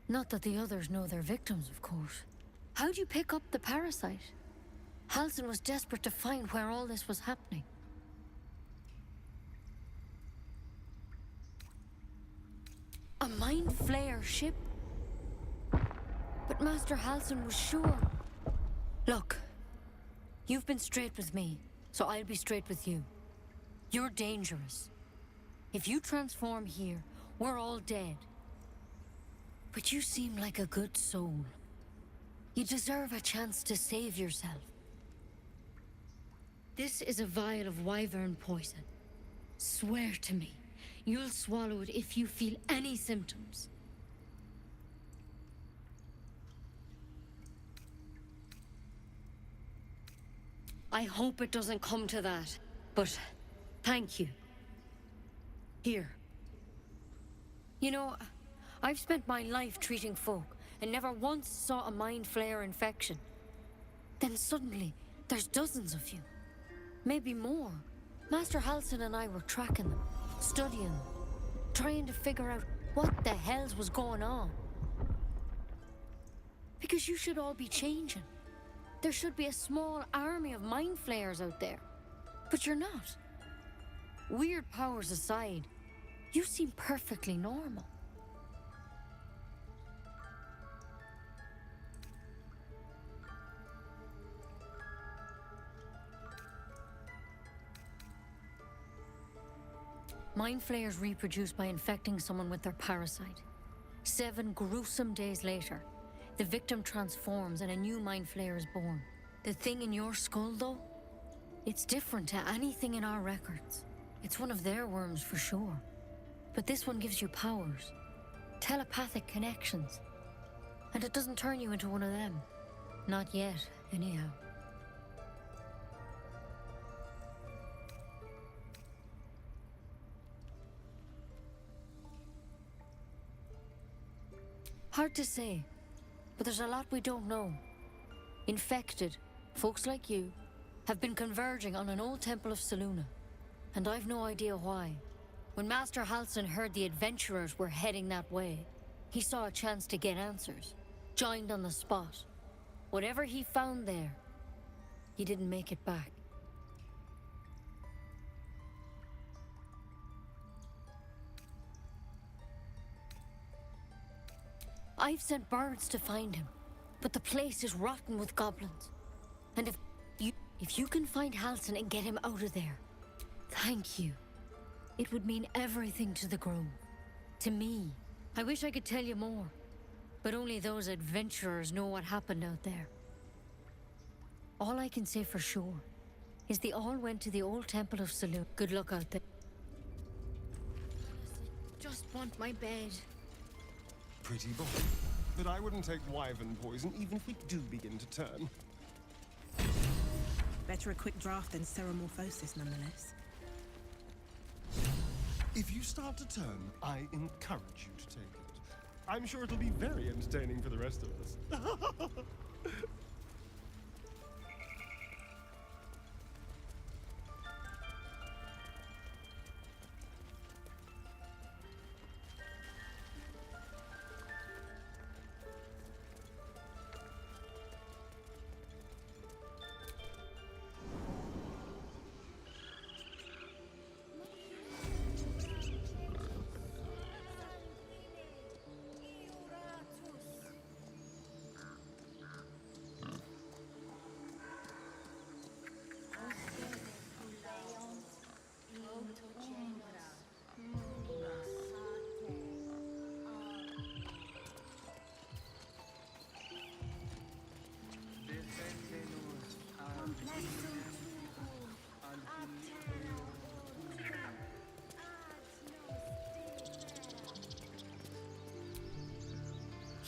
Not that the others know they're victims, of course. How'd you pick up the parasite? Halsin was desperate to find where all this was happening. A mind flayer ship? But Master Halsin was sure. Look, you've been straight with me, so I'll be straight with you. You're dangerous. If you transform here, we're all dead. But you seem like a good soul. You deserve a chance to save yourself. This is a vial of wyvern poison. Swear to me, you'll swallow it if you feel any symptoms. I hope it doesn't come to that, but thank you. Here. You know, I've spent my life treating folk and never once saw a mind flayer infection. Then suddenly, there's dozens of you. Maybe more. Master Halsin and I were tracking them, studying them, trying to figure out what the hells was going on. Because you should all be changing. There should be a small army of mind flayers out there. But you're not. Weird powers aside, you seem perfectly normal. Mind flayers reproduce by infecting someone with their parasite. 7 gruesome days later, the victim transforms and a new mind flayer is born. The thing in your skull, though, it's different to anything in our records. It's one of their worms for sure. But this one gives you powers, telepathic connections. And it doesn't turn you into one of them. Not yet, anyhow. Hard to say, but there's a lot we don't know. Infected, folks like you, have been converging on an old temple of Selûne, and I've no idea why. When Master Halsin heard the adventurers were heading that way, he saw a chance to get answers, joined on the spot. Whatever he found there, he didn't make it back. I've sent birds to find him, but the place is rotten with goblins. And if you can find Halsin and get him out of there, thank you. It would mean everything to the Grove. To me. I wish I could tell you more, but only those adventurers know what happened out there. All I can say for sure is they all went to the old temple of Selûne. Good luck out there. Just want my bed. Pretty boy. But I wouldn't take wyvern poison even if we do begin to turn. Better a quick draft than ceremorphosis, nonetheless. If you start to turn, I encourage you to take it. I'm sure it'll be very entertaining for the rest of us.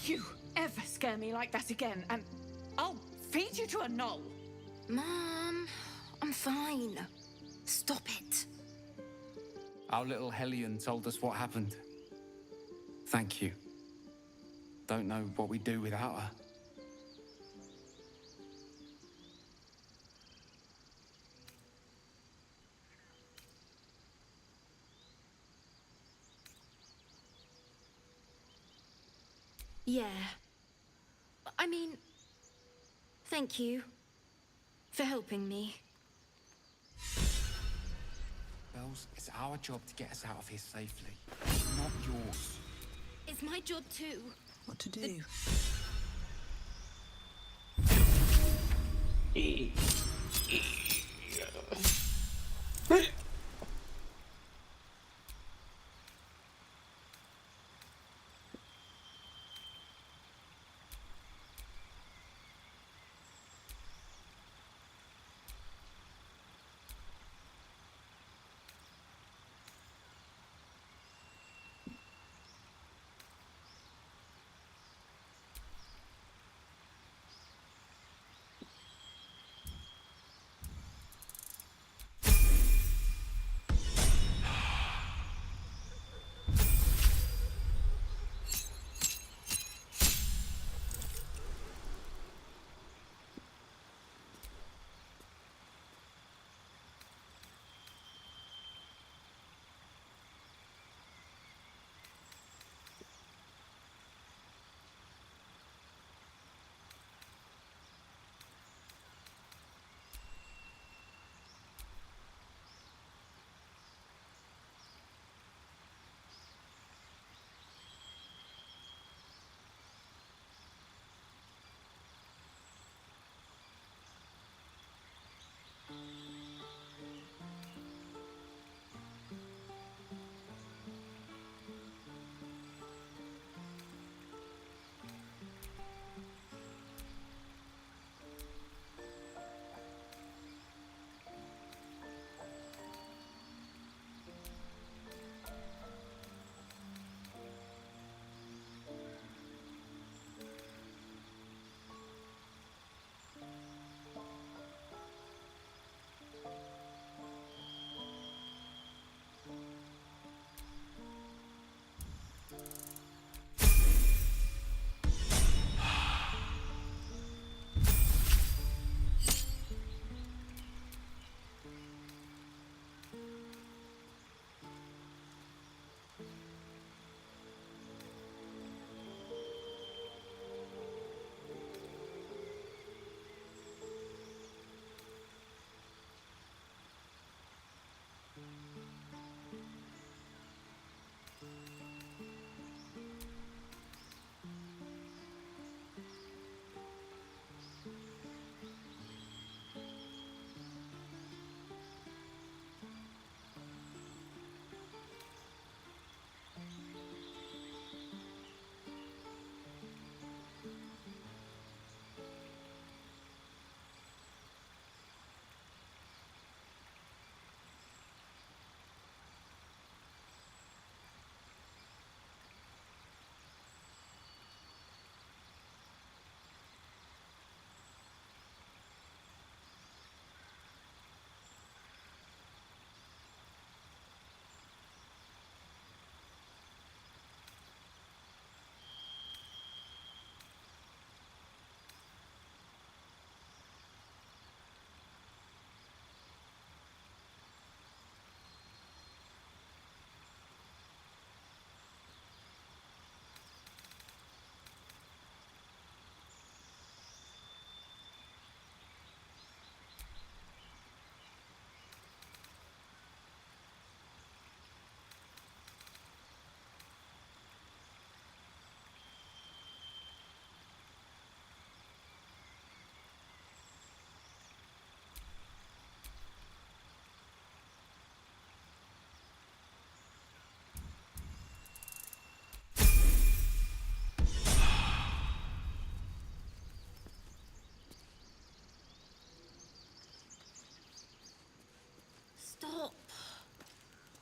You ever scare me like that again, and I'll feed you to a knoll. Mom, I'm fine. Stop it. Our little Hellion told us what happened. Thank you. Don't know what we'd do without her. Yeah. I mean, thank you for helping me. Bells, it's our job to get us out of here safely, not yours. It's my job too. What to do?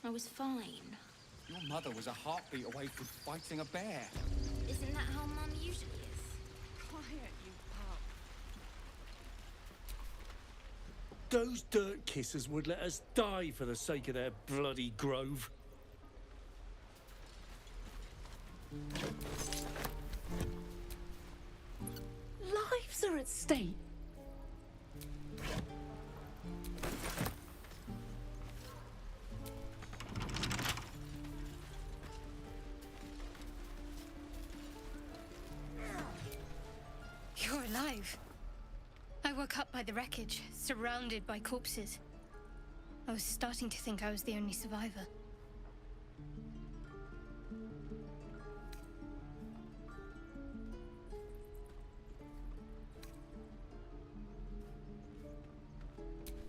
I was fine. Your mother was a heartbeat away from fighting a bear. Isn't that how Mum usually is? Quiet, you pup. Those dirt kissers would let us die for the sake of their bloody grove. Lives are at stake. You're alive. I woke up by the wreckage, surrounded by corpses. I was starting to think I was the only survivor.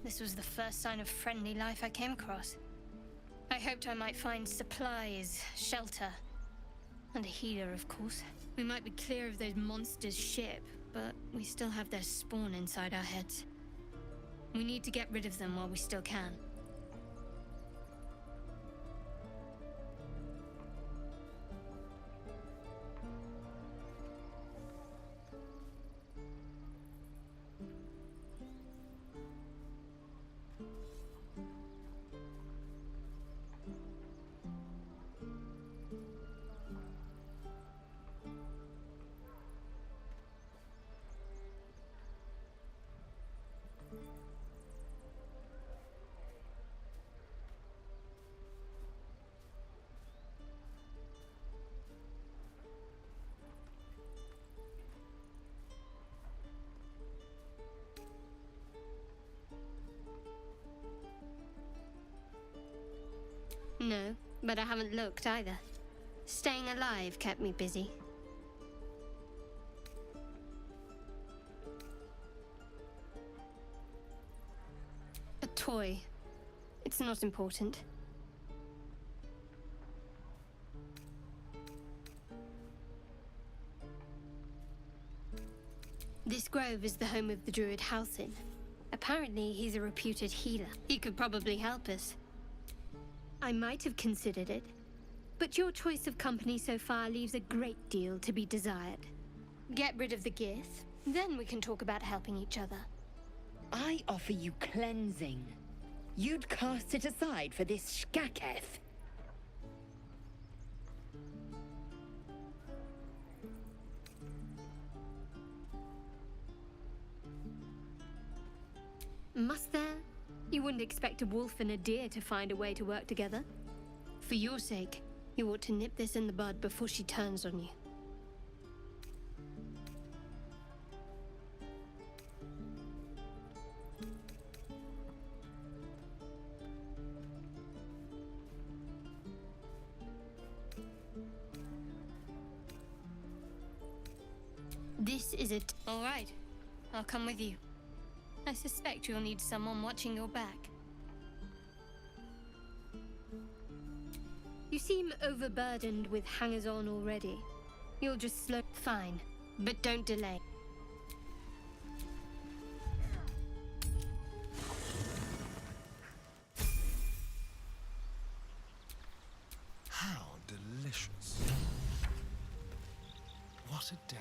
This was the first sign of friendly life I came across. I hoped I might find supplies, shelter, and a healer, of course. We might be clear of those monsters' ship, but we still have their spawn inside our heads. We need to get rid of them while we still can. No, but I haven't looked either. Staying alive kept me busy. A toy. It's not important. This grove is the home of the druid Halcyon. Apparently, he's a reputed healer. He could probably help us. I might have considered it, but your choice of company so far leaves a great deal to be desired. Get rid of the Gith, then we can talk about helping each other. I offer you cleansing. You'd cast it aside for this Shkaketh. Must there? You wouldn't expect a wolf and a deer to find a way to work together. For your sake, you ought to nip this in the bud before she turns on you. This is it. All right, I'll come with you. I suspect you'll need someone watching your back. You seem overburdened with hangers-on already. You'll just slow... Fine, but don't delay. How delicious. What a day.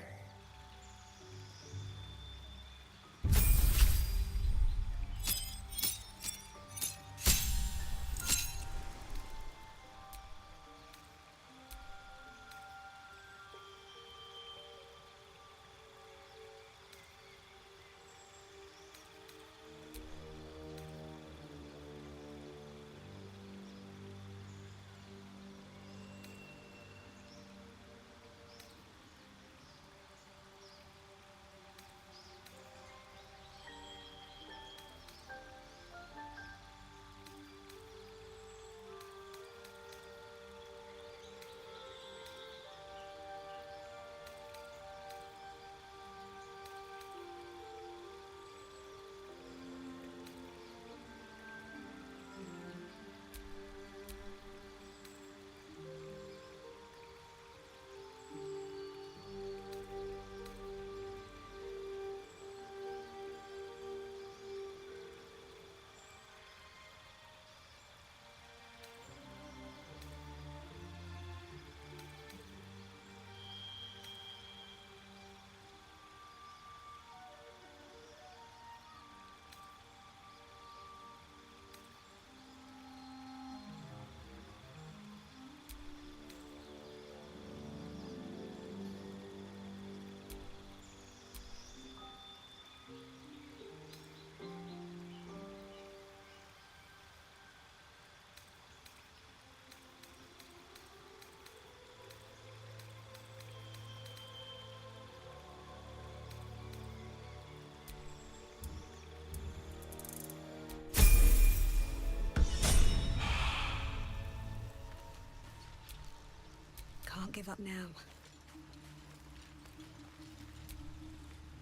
can't give up now.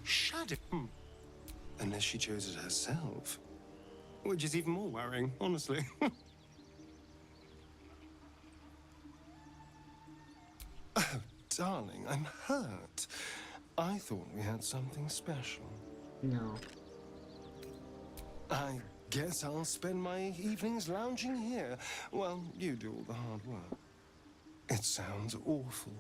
Shadow? Unless she chose it herself. Which is even more worrying, honestly. Oh, darling, I'm hurt. I thought we had something special. No. I guess I'll spend my evenings lounging here while you do all the hard work. It sounds awful.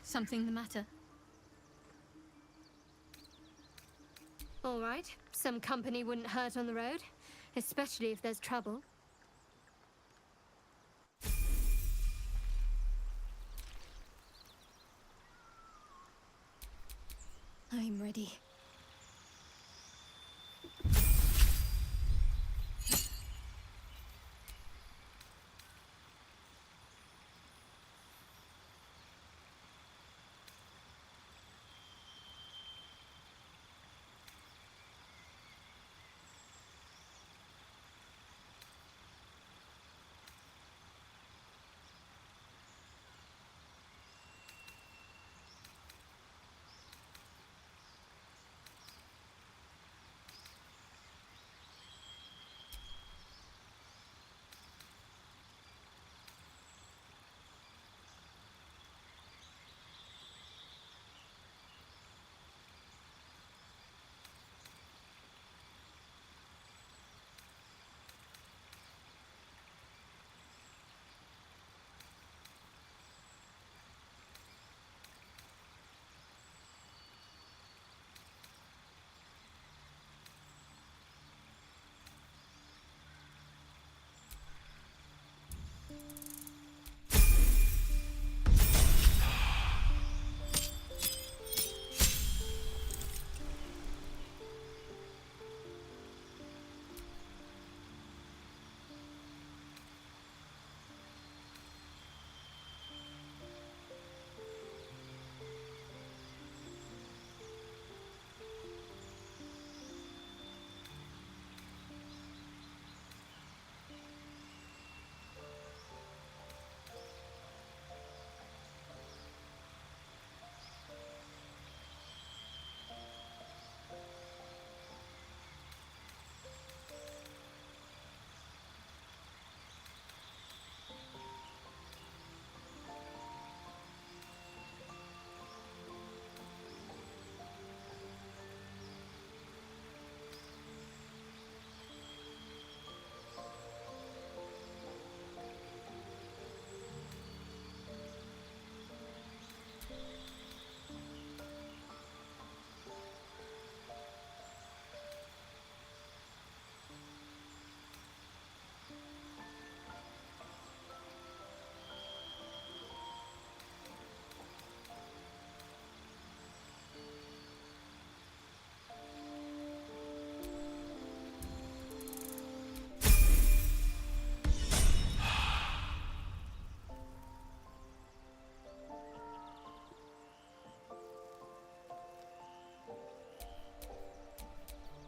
Something the matter? All right. Some company wouldn't hurt on the road, especially if there's trouble. I'm ready.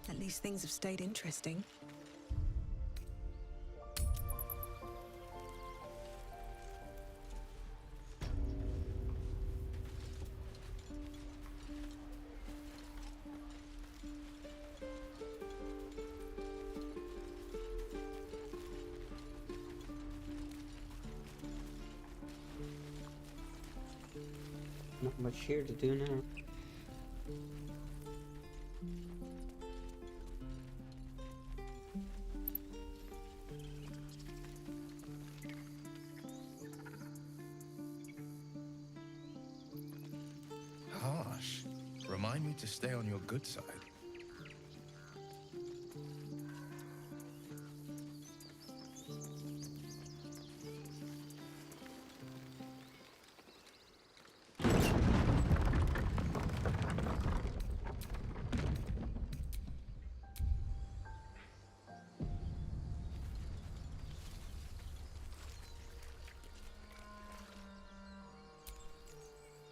At least things have stayed interesting. Not much here to do now. Harsh. Remind me to stay on your good side.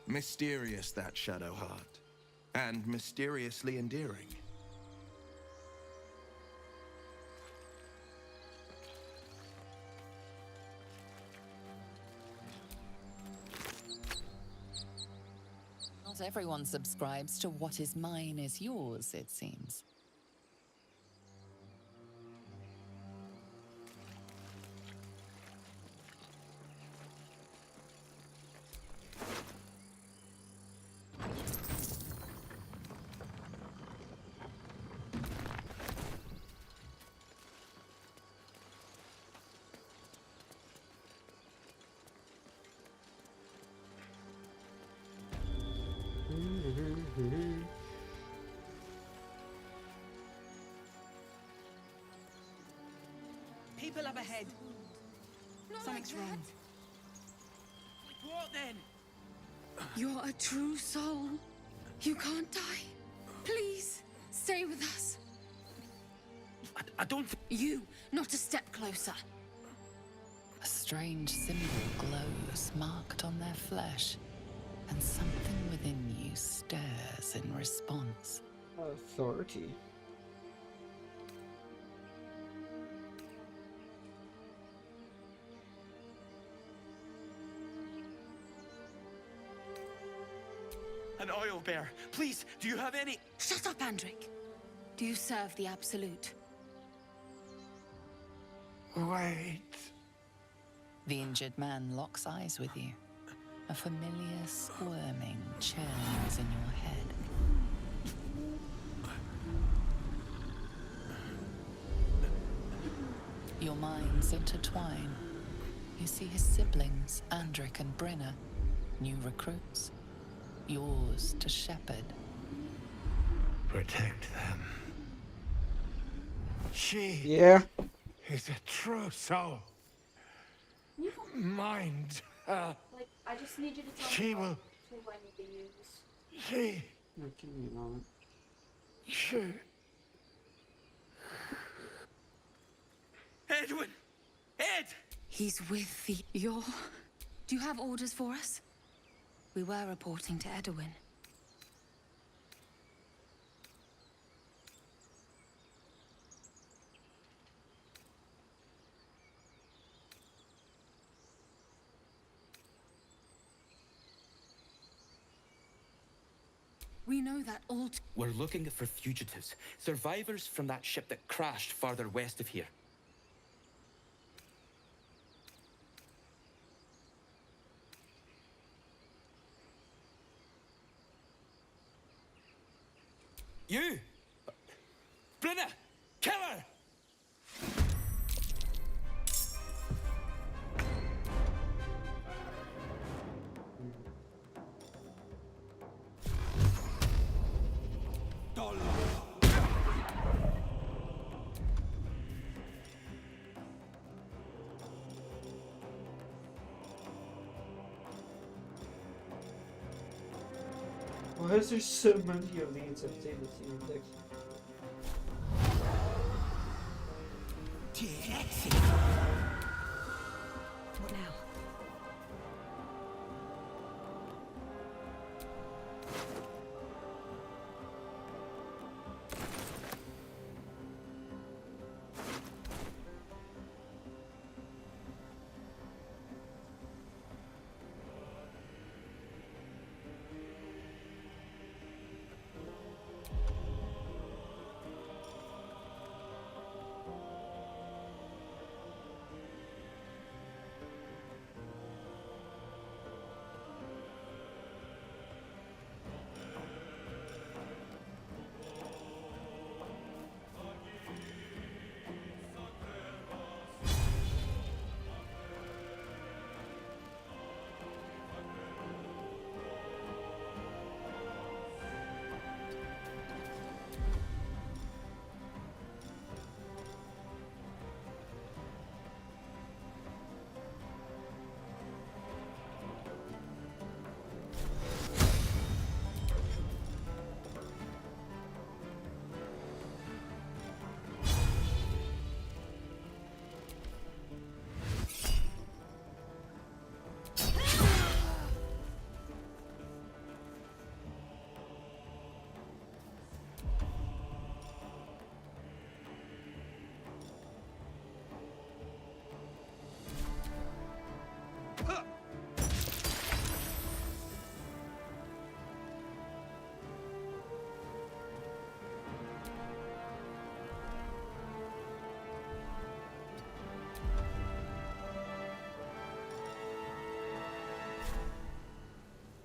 Mysterious, that shadow heart. And mysteriously endearing. Not everyone subscribes to what is mine is yours, it seems. People up ahead. Something's wrong. What then? You're a true soul. You can't die. Please, stay with us. I don't... You, not a step closer. A strange symbol glows, marked on their flesh, and something within you stirs in response. Authority. An oil bear. Please, do you have any... Shut up, Andric. Do you serve the Absolute? Wait. The injured man locks eyes with you. A familiar squirming churns in your head. Your minds intertwine. You see his siblings, Andric and Brenna, new recruits. Yours to shepherd. Protect them. She is a true soul. Mind her. Like, I just need you to tell She me will. who I need to use. She. Give me a moment. She. Edwin! Ed! He's with the... You're... Do you have orders for us? We were reporting to Edwin. We know that all... We're looking for fugitives, survivors from that ship that crashed farther west of here. You! Brenna! Kill her! Why is there so many elites of David Dick? What now?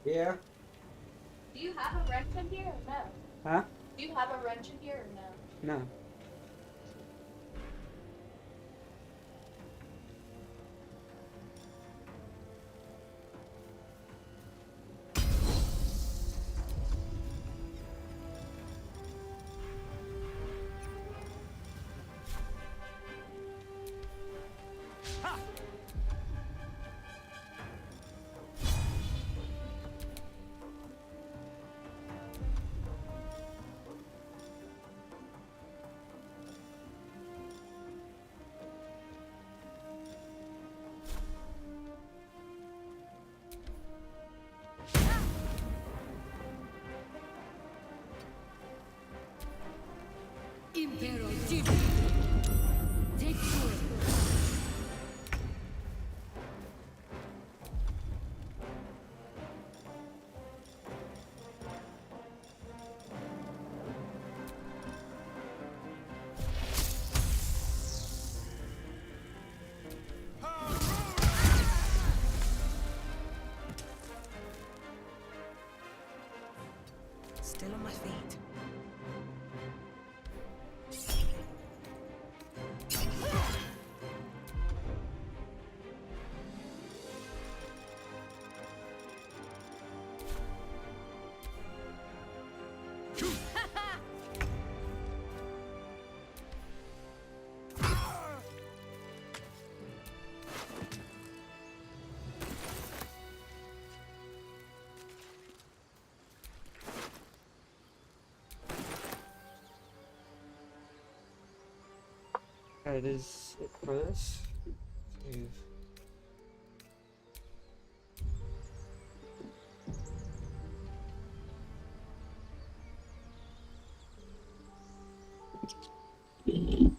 Yeah. Do you have a wrench in here or no? Huh? Do you have a wrench in here or no? No. Impero Divi. Victory. Still on my feet. That is it for this. Save.